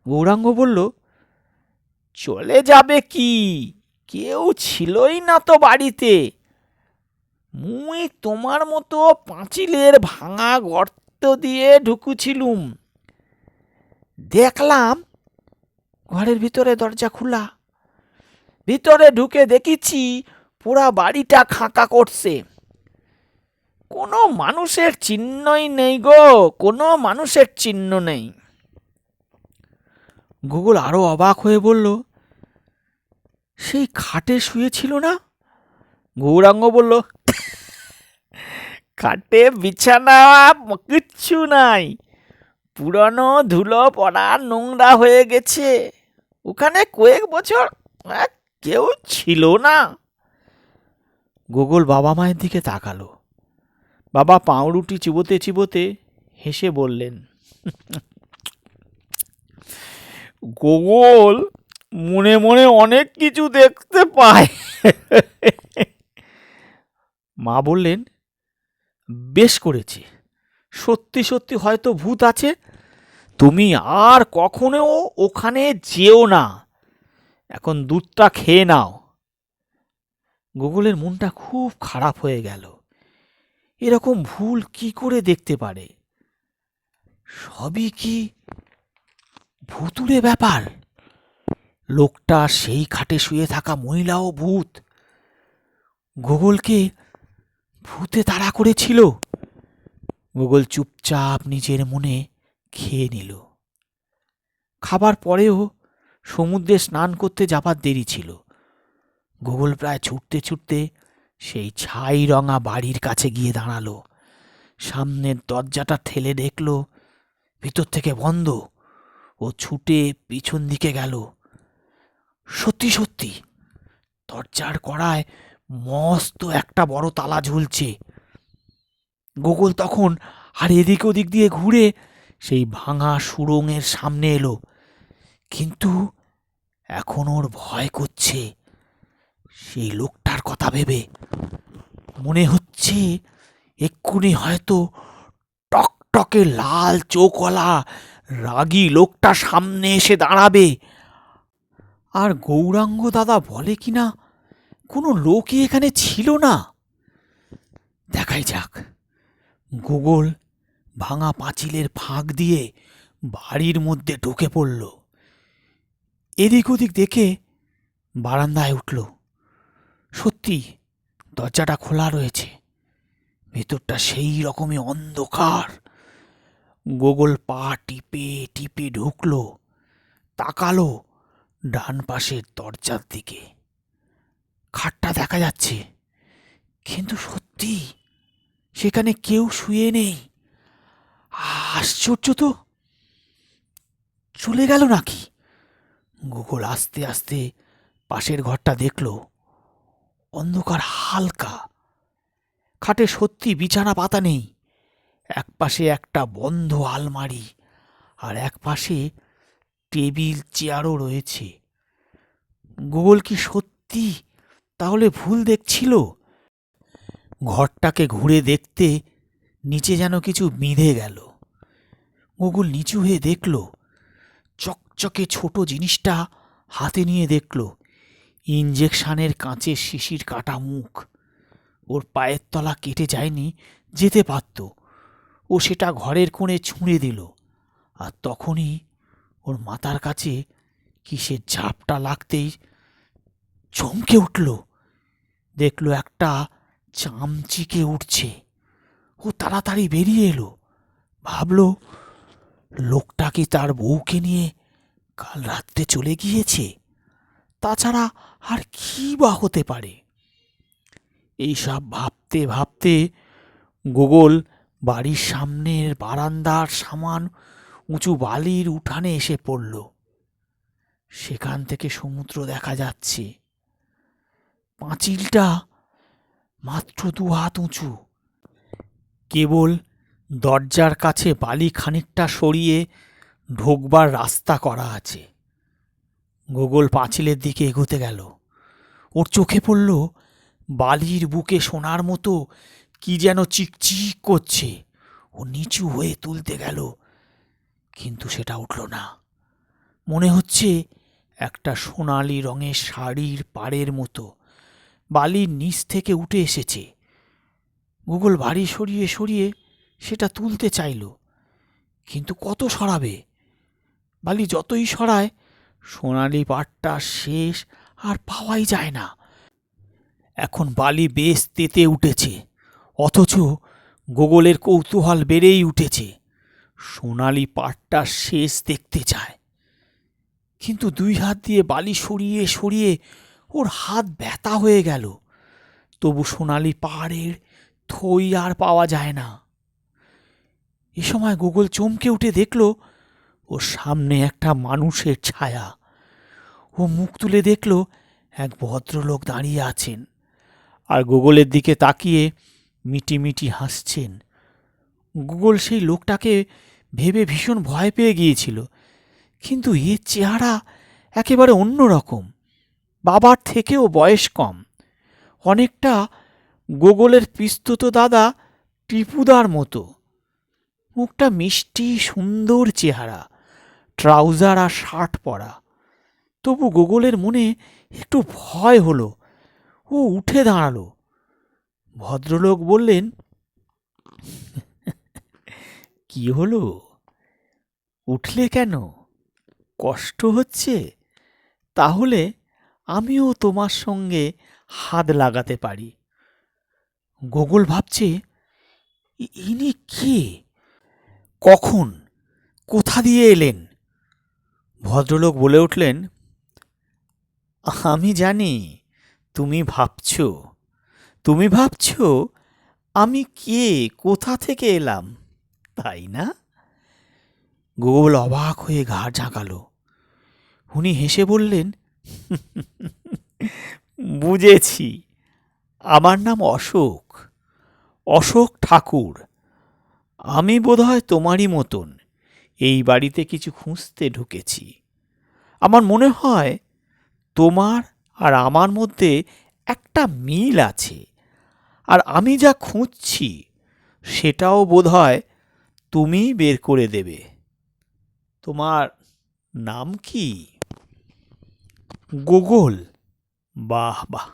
গৌরাঙ্গ বলল, চলে যাবে কি, কেউ ছিলই না তো বাড়িতে। মুই তোমার মতো পাঁচিলের ভাঙা গর্ত দিয়ে ঢুকুছিলুম। দেখলাম ঘরের ভিতরে দরজা খোলা। ভিতরে ঢুকে দেখিছি পুরা বাড়িটা খাঁকা করছে। কোনো মানুষের চিহ্নই নেই গো, কোনো মানুষের চিহ্ন নেই। গোগল আরো অবাক হয়ে বলল, সেই খাটে শুয়েছিল না? গৌরাঙ্গ বলল, খাটে বিছানা কিচ্ছু নাই, পুরনো ধুলো পড়া নোংরা হয়ে গেছে। ওখানে কয়েক বছর কেউ ছিল না। গোগল বাবা মায়ের দিকে তাকালো। বাবা পাউরুটি চিবোতে চিবোতে হেসে বললেন, গোগল মনে মনে অনেক কিছু দেখতে পায়। মা বললেন, বেশ করেছে, সত্যি সত্যি হয়তো ভূত আছে। তুমি আর কখনো ওখানে যেও না, এখন দুধটা খেয়ে নাও। গোগলের মনটা খুব খারাপ হয়ে গেল। এরকম ভুল কি করে দেখতে পারে? সবই কি ভুতুড়ে ব্যাপার? লোকটা সেই খাটে শুয়ে থাকা মহিলাও ভূত? গোগলকে ভূতে তাড়া করেছিল? গোগল চুপচাপ নিজের মনে খেয়ে নিল। খাবার পরেও সমুদ্রে স্নান করতে যাবার দেরি ছিল। গোগল প্রায় ছুটতে ছুটতে সেই ছাই রঙা বাড়ির কাছে গিয়ে দাঁড়ালো। সামনের দরজাটা ঠেলে দেখল ভিতর থেকে বন্ধ। ও ছুটে পিছন দিকে গেল। সত্যি সত্যি দরজার কড়ায় মস্ত একটা বড় তালা ঝুলছে। গোগল তখন আর এদিক ওদিক দিয়ে ঘুরে সেই ভাঙা সুড়ঙ্গের সামনে এলো। কিন্তু এখন ওর ভয় করছে সেই লোকটার কথা ভেবে। মনে হচ্ছে এক্ষুনি হয়তো টকটকে লাল চোখওয়ালা রাগী লোকটা সামনে এসে দাঁড়াবে। আর গৌরাঙ্গ দাদা বলে কিনা কোনো লোকই এখানে ছিল না। দেখাই যাক। গোগল ভাঙা পাঁচিলের ফাঁক দিয়ে বাড়ির মধ্যে ঢুকে পড়ল। এদিক ওদিক দেখে বারান্দায় উঠল। সত্যি দরজাটা খোলা রয়েছে। ভেতরটা সেই রকমই অন্ধকার। গোগল পা টিপে টিপে ঢুকলো। তাকালো ডান পাশের দরজার দিকে। খাটটা দেখা যাচ্ছে, কিন্তু সত্যি সেখানে কেউ শুয়ে নেই। আশ্চর্য তো, চলে গেল নাকি? গোগল আস্তে আস্তে পাশের ঘরটা দেখল। অন্ধকার হালকা। খাটে সত্যি বিছানা পাতা নেই। এক পাশে একটা বন্ধ আলমারি, আর এক পাশে টেবিল চেয়ারও রয়েছে। গোগল কি সত্যি তাহলে ভুল দেখছিল? ঘরটাকে ঘুরে দেখতে নিচে যেন কিছু বিঁধে গেল। গোগল নিচু হয়ে দেখল, চকচকে ছোট জিনিসটা হাতে নিয়ে দেখল ইঞ্জেকশনের কাঁচের শিশির কাটা মুখ। ওর পায়ের তলা কেটে যায়নি, যেতে পারত। ও সেটা ঘরের কোণে ছুঁড়ে দিল, আর তখনই ওর মাথার কাছে কিসের ঝাপটা লাগতেই চমকে উঠল। দেখল একটা চামচিকে উঠছে। ও তাড়াতাড়ি বেরিয়ে এলো। ভাবল, লোকটা কি তার বউকে নিয়ে কাল রাত্রে চলে গিয়েছে? তাছাড়া আর কি বা হতে পারে? এইসব ভাবতে ভাবতে গোগল বাড়ির সামনের বারান্দার সামান উঁচু বালির উঠানে এসে পড়ল। সেখান থেকে সমুদ্র দেখা যাচ্ছে। পাঁচিলটা মাত্র 2 হাত উঁচু। কেবল দরজার কাছে বালি খানিকটা সরিয়ে ঢোকবার রাস্তা করা আছে। গোগল পাঁচিলের দিকে এগোতে গেল। ওর চোখে পড়ল বালির বুকে সোনার মতো কি যেন চিকচিক করছে। ও নিচু হয়ে তুলতে গেল, কিন্তু সেটা উঠল না। মনে হচ্ছে একটা সোনালি রঙের শাড়ির পাড়ের মতো বালির নিচ থেকে উঠে এসেছে। গোগল বাড়ি সরিয়ে সরিয়ে সেটা তুলতে চাইল, কিন্তু কত সরাবে? বালি যতই সরায় সোনালি পাড়টা শেষ আর পাওয়াই যায় না। এখন বালি বেশ তেতে উঠেছে, অথচ গোগলের কৌতূহল বেড়েই উঠেছে। সোনালি পাড়টা শেষ দেখতে চায়, কিন্তু 2 হাত দিয়ে বালি সরিয়ে সরিয়ে ওর হাত ব্যথা হয়ে গেল। তবু সোনালি পাহাড়ের থই আর পাওয়া যায় না। এ সময় গোগল চমকে উঠে দেখল ওর সামনে একটা মানুষের ছায়া। ও মুখ তুলে দেখল এক ভদ্রলোক দাঁড়িয়ে আছেন, আর গোগলের দিকে তাকিয়ে মিটিমিটি হাসছেন। গোগল সেই লোকটাকে ভেবে ভীষণ ভয় পেয়ে গিয়েছিল, কিন্তু এর চেহারা একেবারে অন্যরকম। বাবার থেকেও বয়স কম, অনেকটা গোগলের পিস্তুত দাদা টিপুদার মতো। মুখটা মিষ্টি, সুন্দর চেহারা, ট্রাউজার আর শার্ট পরা। তবু গোগলের মনে একটু ভয় হলো। ও উঠে দাঁড়ালো। ভদ্রলোক বললেন, কি হলো? উঠলে কেন? কষ্ট হচ্ছে? তাহলে আমিও তোমার সঙ্গে হাত লাগাতে পারি। গোগল ভাবছে, ইনি কে? কখন, কোথা দিয়ে এলেন? ভদ্রলোক বলে উঠলেন, আমি জানি তুমি ভাবছ আমি কে, কোথা থেকে এলাম, তাই না? গোগল অবাক হয়ে ঘাড় ঝাঁকালো। উনি হেসে বললেন, বুঝেছি, আমার নাম অশোক, অশোক ঠাকুর। আমি বোধহয় তোমারই মতন এই বাড়িতে কিছু খুঁজতে ঢুকেছি। আমার মনে হয় তোমার আর আমার মধ্যে একটা মিল আছে, আর আমি যা খুঁজছি সেটাও বোধহয় তুমি বের করে দেবে। তোমার নাম কি? গোগল। বাহ বাহ,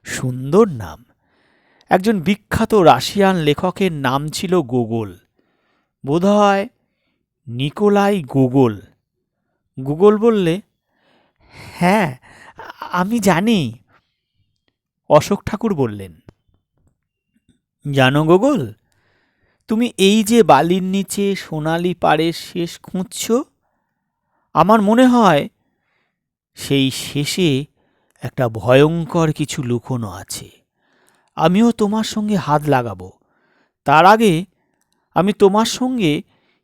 সুন্দর নাম। একজন বিখ্যাত রাশিয়ান লেখকের নাম ছিল গোগল, বোধহয় নিকোলাই গোগল। গোগল বললে, হ্যাঁ, আমি জানি। অশোক ঠাকুর বললেন, জানো গোগল, তুমি এই যে বালির নিচে সোনালি পাড়ের শেষ খুঁজছ, আমার মনে হয় সেই শেষে একটা ভয়ঙ্কর কিছু লুকোনো আছে। আমিও তোমার সঙ্গে হাত লাগাবো। তার আগে আমি তোমার সঙ্গে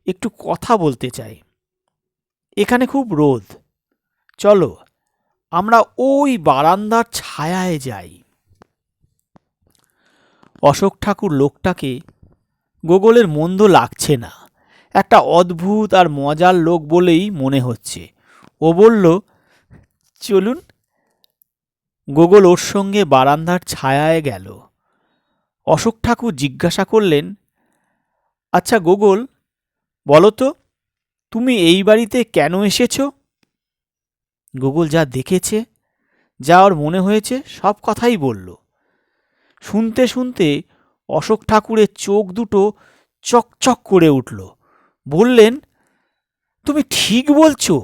একটু কথা বলতে চাই। এখানে খুব রোদ, চলো আমরা ওই বারান্দার ছায়ায় যাই। অশোক ঠাকুর লোকটাকে গোগলের মন্দ লাগছে না। একটা অদ্ভুত আর মজার লোক বলেই মনে হচ্ছে। ও বলল, চলুন গোগোল ওর সঙ্গে বারান্দার ছায়ায় গেল। অশোক ঠাকুর জিজ্ঞাসা করলেন, আচ্ছা গোগোল, বলো তো, তুমি এই বাড়িতে কেন এসেছ? গোগোল যা দেখেছে, যা ওর মনে হয়েছে, সব কথাই বলল। শুনতে শুনতে অশোক ঠাকুরের চোখ দুটো চকচক করে উঠল। বললেন, তুমি ঠিক বলছো,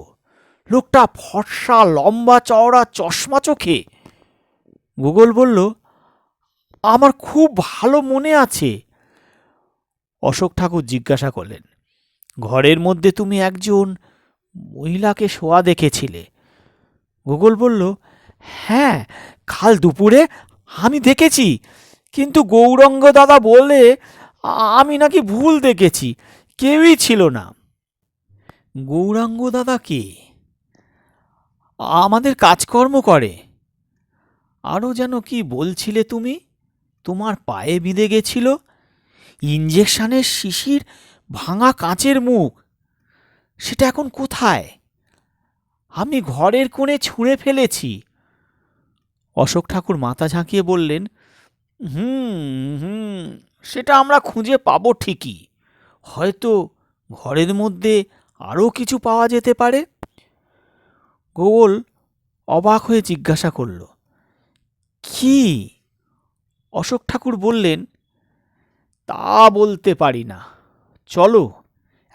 লোকটা ফর্সা, লম্বা চওড়া, চশমা চোখে। গোগোল বলল, আমার খুব ভালো মনে আছে। অশোক ঠাকুর জিজ্ঞাসা করলেন, ঘরের মধ্যে তুমি একজন মহিলাকে শোয়া দেখেছিলে? গোগোল বলল, হ্যাঁ, কাল দুপুরে আমি দেখেছি, কিন্তু গৌরাঙ্গ দাদা বলে আমি নাকি ভুল দেখেছি, কেউই ছিল না। গৌরাঙ্গ দাদা কে? আমাদের কাজকর্ম করে। আরও যেন কি বলছিলে তুমি? তোমার পায়ে বিঁধে গেছিল, ইঞ্জেকশনের শিশির, ভাঙা কাঁচের মুখ, সেটা এখন কোথায়? আমি ঘরের কোণে ছুঁড়ে ফেলেছি। অশোক ঠাকুর মাথা ঝাঁকিয়ে বললেন, হুম হুম, সেটা আমরা খুঁজে পাবো ঠিকই। হয়তো ঘরের মধ্যে আরও কিছু পাওয়া যেতে পারে। গোগোল অবাক হয়ে জিজ্ঞাসা করল, কি? অশোক ঠাকুর বললেন, তা বলতে পারি না। চলো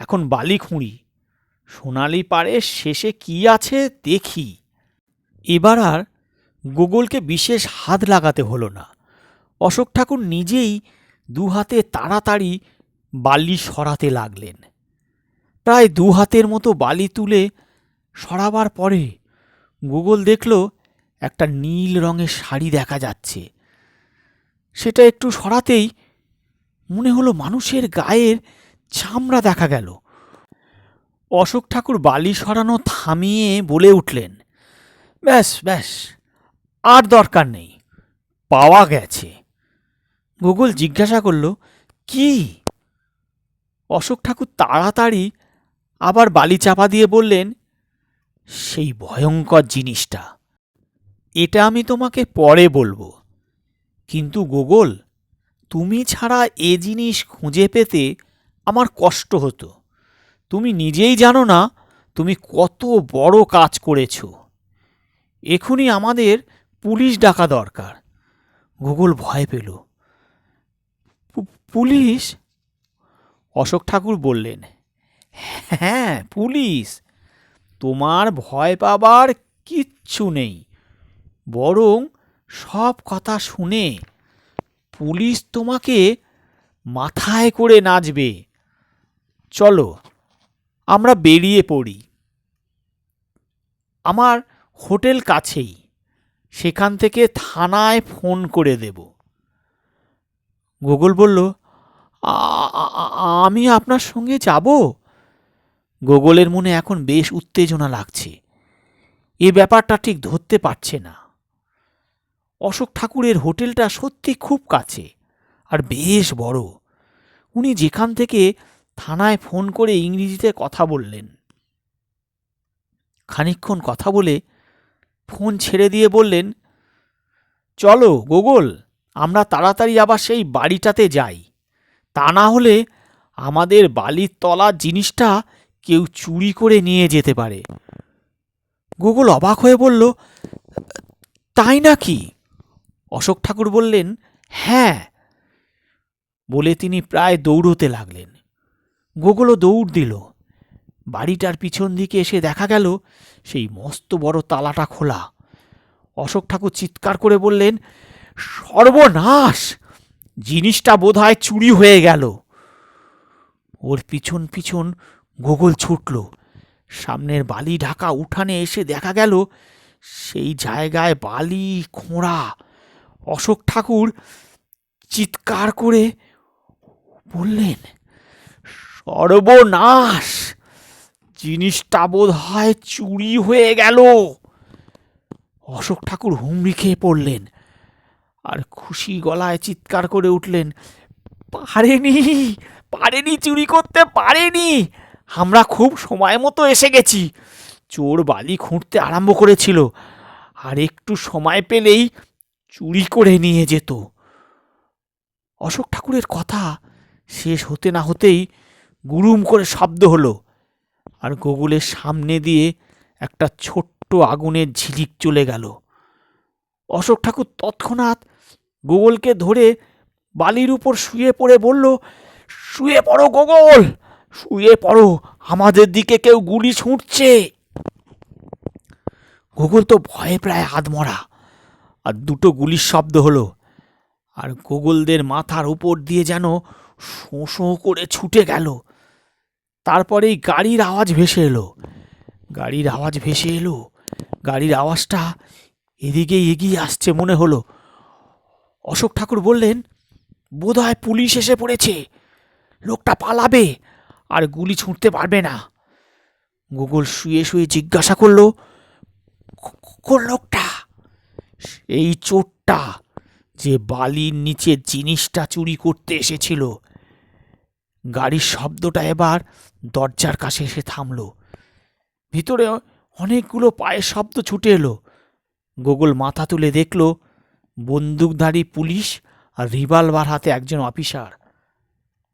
এখন বালি খুঁড়ি, সোনালি পাড়ের শেষে কি আছে দেখি। এবার আর গোগোলকে বিশেষ হাত লাগাতে হলো না। অশোক ঠাকুর নিজেই দুহাতে তাড়াতাড়ি বালি সরাতে লাগলেন। প্রায় দুহাতের মতো বালি তুলে সরাবার পরে গোগোল দেখল একটা নীল রঙের শাড়ি দেখা যাচ্ছে। সেটা একটু সরাতেই মনে হলো মানুষের গায়ের চামড়া দেখা গেল। অশোক ঠাকুর বালি সরানো থামিয়ে বলে উঠলেন, ব্যাস ব্যাস, আর দরকার নেই, পাওয়া গেছে। গোগোল জিজ্ঞাসা করল, কি? অশোক ঠাকুর তাড়াতাড়ি আবার বালি চাপা দিয়ে বললেন, সেই ভয়ঙ্কর জিনিসটা। এটা আমি তোমাকে পরে বলবো, কিন্তু গোগোল, তুমি ছাড়া এ জিনিস খুঁজে পেতে আমার কষ্ট হতো। তুমি নিজেই জানো না তুমি কত বড় কাজ করেছ। এখনই আমাদের পুলিশ ডাকা দরকার। গোগোল ভয় পেল। পুলিশ? অশোক ঠাকুর বললেন, হ্যাঁ, পুলিশ। তোমার ভয় পাবার কিচ্ছু নেই, বরং সব কথা শুনে পুলিশ তোমাকে মাথায় করে নাচবে। চলো আমরা বেরিয়ে পড়ি। আমার হোটেল কাছেই, সেখান থেকে থানায় ফোন করে দেব। গোগোল বলল, আমি আপনার সঙ্গে যাব? গোগোলের মনে এখন বেশ উত্তেজনা লাগছে। এ ব্যাপারটা ঠিক ধরতে পারছে না। অশোক ঠাকুরের হোটেলটা সত্যি খুব কাছে আর বেশ বড়। উনি যেখান থেকে থানায় ফোন করে ইংরেজিতে কথা বললেন। খানিকক্ষণ কথা বলে ফোন ছেড়ে দিয়ে বললেন, চলো গোগোল, আমরা তাড়াতাড়ি আবার সেই বাড়িটাতে যাই। তা না হলে আমাদের বালির তলার জিনিসটা কেউ চুরি করে নিয়ে যেতে পারে। গোগোল অবাক হয়ে বলল, তাই নাকি? অশোক ঠাকুর বললেন, হ্যাঁ। বলে তিনি প্রায় দৌড়তে লাগলেন। গোগোলও দৌড় দিল। বাড়িটার পিছন দিকে এসে দেখা গেল সেই মস্ত বড় তালাটা খোলা। অশোক ঠাকুর চিৎকার করে বললেন, সর্বনাশ! জিনিসটা বোধহয় চুরি হয়ে গেল। ওর পিছন পিছন গোগোল ছুটল। সামনের বালি ঢাকা উঠানে এসে দেখা গেল সেই জায়গায় বালি খোঁড়া। অশোক ঠাকুর চিৎকার করে বললেন, সর্বনাশ! জিনিসটা বোধহয় চুরি হয়ে গেল। অশোক ঠাকুর হুমড়ি খেয়ে পড়লেন আর খুশি গলায় চিৎকার করে উঠলেন, পারেনি, পারেনি, চুরি করতে পারেনি। আমরা খুব সময় মতো এসে গেছি। চোর বালি খুঁড়তে আরম্ভ করেছিল, আর একটু সময় পেলেই চুরি করে নিয়ে যেত। অশোক ঠাকুরের কথা শেষ হতে না হতেই গুরুম করে শব্দ হলো, আর গোগলের সামনে দিয়ে একটা ছোট্ট আগুনের ঝিলিক চলে গেল। অশোক ঠাকুর তৎক্ষণাৎ গোগলকে ধরে বালির উপর শুয়ে পড়ে বলল, শুয়ে পড়ো গোগল, শুয়ে পড়ো, আমাদের দিকে কেউ গুলি ছুঁড়ছে। গোগল তো ভয়ে প্রায় আধমরা, আর দুটো গুলির শব্দ হলো, আর গোগলদের মাথার উপর দিয়ে যেন শোঁ শোঁ করে ছুটে গেল। তারপরেই গাড়ির আওয়াজ ভেসে এলো, গাড়ির আওয়াজটা এদিকেই এগিয়ে আসছে মনে হলো। অশোক ঠাকুর বললেন, বোধহয় পুলিশ এসে পড়েছে, লোকটা পালাবে আর গুলি ছুঁড়তে পারবে না। গোগল শুয়ে শুয়ে জিজ্ঞাসা করলো, কোন লোকটা? এই চোরটা যে বালির নিচে জিনিসটা চুরি করতে এসেছিল। গাড়ির শব্দটা এবার দরজার কাছে এসে থামলো। ভিতরে অনেকগুলো পায়ের শব্দ ছুটে এলো। গোগল মাথা তুলে দেখল বন্দুকধারী পুলিশ আর রিভলভার হাতে একজন অফিসার।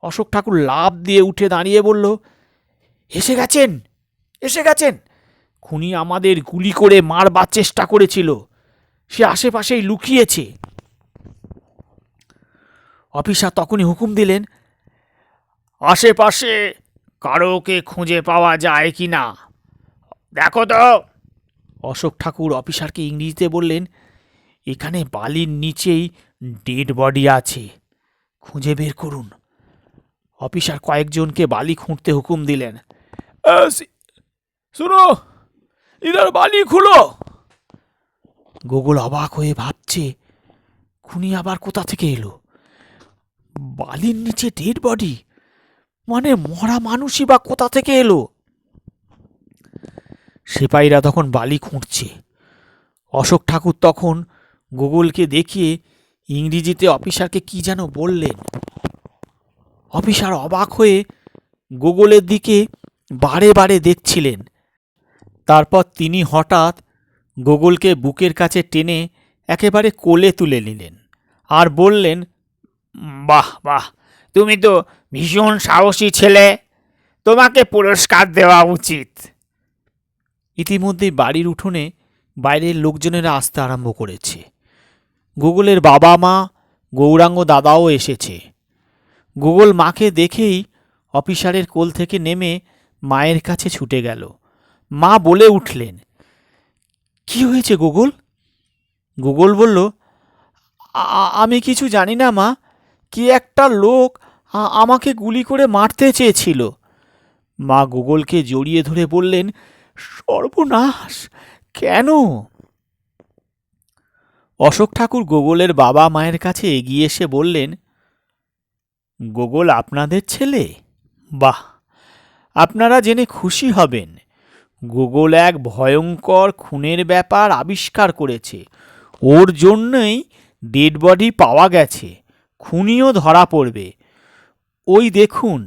অশোক ঠাকুর লাফ দিয়ে উঠে দাঁড়িয়ে বলল, এসে গেছেন, খুনি আমাদের গুলি করে মারবার চেষ্টা করেছিল, সে আশেপাশেই লুকিয়েছে। অফিসার তখনই হুকুম দিলেন, আশেপাশে কারোকে খুঁজে পাওয়া যায় কি না দেখো তো। অশোক ঠাকুর অফিসারকে ইংরেজিতে বললেন, এখানে বালির নিচেই ডেড বডি আছে, খুঁজে বের করুন। অফিসার কয়েকজনকে বালি খুঁড়তে হুকুম দিলেন। শুনো, ইধার বালি খুলো। গোগল অবাক হয়ে ভাবছে, খুনি আবার কোথা থেকে এলো? বালির নিচে ডেড বডি, মানে মরা মানুষই বা কোথা থেকে এলো? সিপাহীরা তখন বালি খুঁড়ছে। অশোক ঠাকুর তখন গোগলকে দেখিয়ে ইংরেজিতে অফিসারকে কি যেন বললেন। অফিসার অবাক হয়ে গোগলের দিকে বারে বারে দেখছিলেন। তারপর তিনি হঠাৎ গোগলকে বুকের কাছে টেনে একেবারে কোলে তুলে নিলেন আর বললেন, বাহ বাহ, তুমি তো ভীষণ সাহসী ছেলে, তোমাকে পুরস্কার দেওয়া উচিত। ইতিমধ্যেই বাড়ির উঠোনে বাইরের লোকজনেরা আসতে আরম্ভ করেছে। গোগলের বাবা মা, গৌরাঙ্গ দাদাও এসেছে। গোগল মাকে দেখেই অফিসারের কোল থেকে নেমে মায়ের কাছে ছুটে গেল। মা বলে উঠলেন, কি হয়েছে গোগল? গোগল বলল, আমি কিছু জানি না মা, কি একটা লোক আমাকে গুলি করে মারতে চেয়েছিল। মা গোগলকে জড়িয়ে ধরে বললেন, সর্বনাশ, কেন? অশোক ঠাকুর গোগলের বাবা মায়ের কাছে এগিয়ে এসে বললেন, গোগল আপনাদের ছেলে? বাহ, আপনারা জেনে খুশি হবেন। গোগল এক ভয়ঙ্কর খুনের ব্যাপার আবিষ্কার করেছে, ওর জন্যই ডেড বডি পাওয়া গেছে, খুনিও ধরা পড়বে। ওই দেখুন,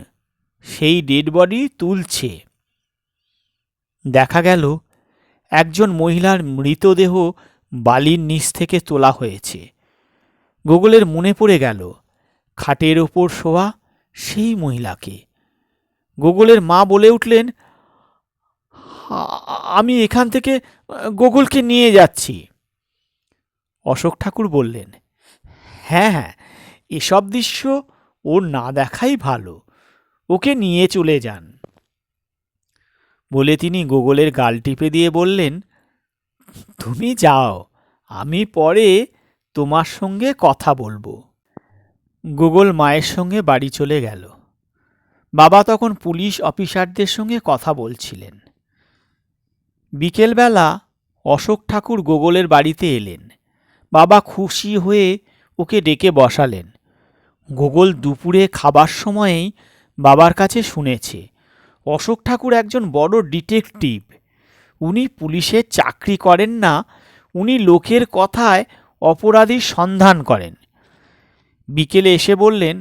সেই ডেড বডি তুলছে। দেখা গেল একজন মহিলার মৃতদেহ বালির নিচ থেকে তোলা হয়েছে। গোগলের মনে পড়ে গেল খাটের ওপর শোয়া সেই মহিলাকে। গোগলের মা বলে উঠলেন, আমি এখান থেকে গোগলকে নিয়ে যাচ্ছি। অশোক ঠাকুর বললেন, হ্যাঁ হ্যাঁ, এসব দৃশ্য ওর না দেখাই ভালো, ওকে নিয়ে চলে যান। বলে তিনি গোগলের গাল টিপে দিয়ে বললেন, তুমি যাও, আমি পরে তোমার সঙ্গে কথা বলবো। গোগল মায়ের সঙ্গে বাড়ি চলে গেল। বাবা তখন পুলিশ অফিসারদের সঙ্গে কথা বলছিলেন। বিকেলবেলা অশোক ঠাকুর গোগলের বাড়িতে এলেন। বাবা খুশি হয়ে ওকে ডেকে বসালেন। গোগল দুপুরে খাবার সময়েই বাবার কাছে শুনেছে অশোক ঠাকুর একজন বড় ডিটেকটিভ। উনি পুলিশের চাকরি করেন না, উনি লোকের কথায় অপরাধীর সন্ধান করেন। বিকেলে এসে বললেন,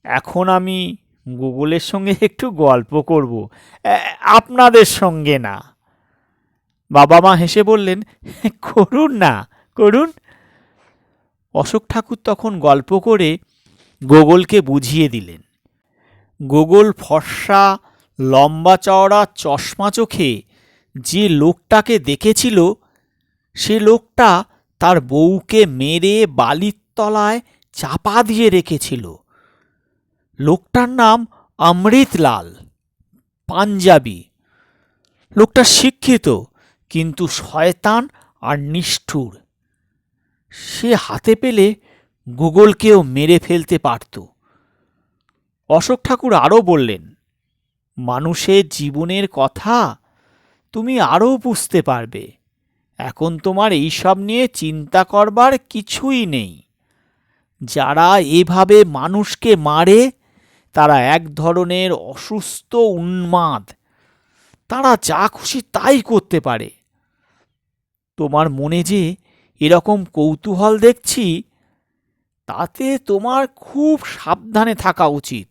এখন আমি গোগলের সঙ্গে একটু গল্প করব, আপনাদের সঙ্গে না। বাবা মা হেসে বললেন, করুন না, করুন। অশোক ঠাকুর তখন গল্প করে গোগলকে বুঝিয়ে দিলেন। গোগল ফর্সা, লম্বা চওড়া চশমা চোখে যে লোকটাকে দেখেছিল, সে লোকটা তার বউকে মেরে বালির তলায় চাপা দিয়ে রেখেছিল। লোকটার নাম অমৃতলাল, পাঞ্জাবি। লোকটা শিক্ষিত, কিন্তু শয়তান আর নিষ্ঠুর। সে হাতে পেলে গোগলকেও মেরে ফেলতে পারত। অশোক ঠাকুর আরও বললেন, মানুষের জীবনের কথা তুমি আরও বুঝতে পারবে। এখন তোমার এইসব নিয়ে চিন্তা করবার কিছুই নেই। যারা এভাবে মানুষকে মারে তারা এক ধরনের অসুস্থ উন্মাদ। তারা যা খুশি তাই করতে পারে। তোমার মনে যে এরকম কৌতূহল দেখছি, তাতে তোমার খুব সাবধানে থাকা উচিত।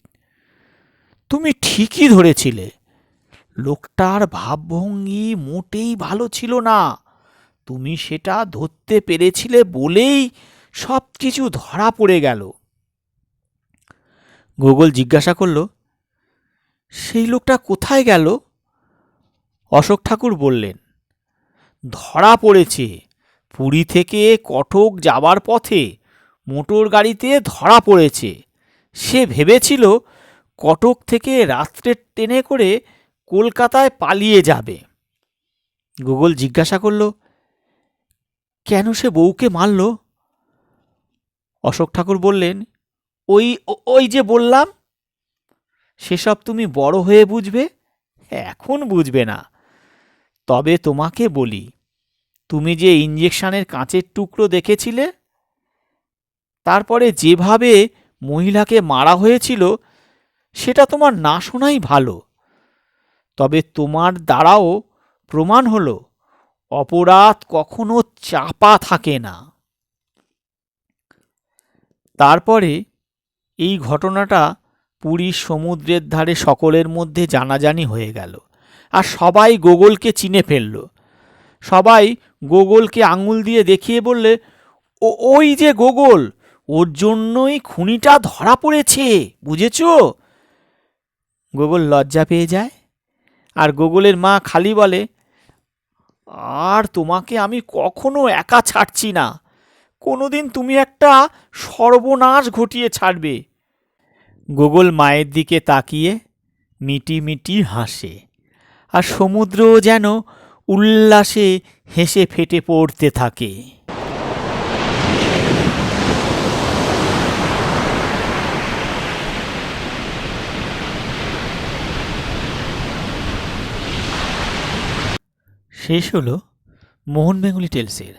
তুমি ঠিকই ধরেছিলে, লোকটার ভাবভঙ্গি মোটেই ভালো ছিল না। তুমি সেটা ধরতে পেরেছিলে বলেই সব কিছু ধরা পড়ে গেল। গোগল জিজ্ঞাসা করল, সেই লোকটা কোথায় গেল? অশোক ঠাকুর বললেন, ধরা পড়েছে। পুরী থেকে কটক যাবার পথে মোটর গাড়িতে ধরা পড়েছে। সে ভেবেছিল কটক থেকে রাত্রের ট্রেনে করে কলকাতায় পালিয়ে যাবে। গোগল জিজ্ঞাসা করল, কেন সে বউকে মারল? অশোক ঠাকুর বললেন, ওই ওই যে বললাম। সেসব তুমি বড় হয়ে বুঝবে, এখন বুঝবে না। তবে তোমাকে বলি, তুমি যে ইঞ্জেকশনের কাঁচের টুকরো দেখেছিলে, তারপরে যেভাবে মহিলাকে মারা হয়েছিল, সেটা তোমার না শোনাই ভালো। তবে তোমার দ্বারাও প্রমাণ হলো অপরাধ কখনো চাপা থাকে না। তারপরে এই ঘটনাটা পুরীর সমুদ্রের ধারে সকলের মধ্যে জানাজানি হয়ে গেল, আর সবাই গোগলকে চিনে ফেলল। সবাই গোগলকে আঙুল দিয়ে দেখিয়ে বললে, ওই যে গোগল, ওর জন্যই খুনিটা ধরা পড়েছে, বুঝেছ? গোগল লজ্জা পেয়ে যায়, আর গোগলের মা খালি বলে, আর তোমাকে আমি কখনো একা ছাড়ছি না। কোনোদিন তুমি একটা সর্বনাশ ঘটিয়ে ছাড়বে। গোগল মায়ের দিকে তাকিয়ে মিটি মিটি হাসে, আর সমুদ্রও যেন উল্লাসে হেসে ফেটে পড়তে থাকে। শেষ হলো মোহন বেঙ্গলি টেলসের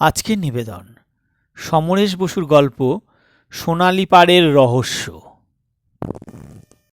আজকের নিবেদন। সমরেশ বসুর গল্প সোনালী পাড়ের রহস্য।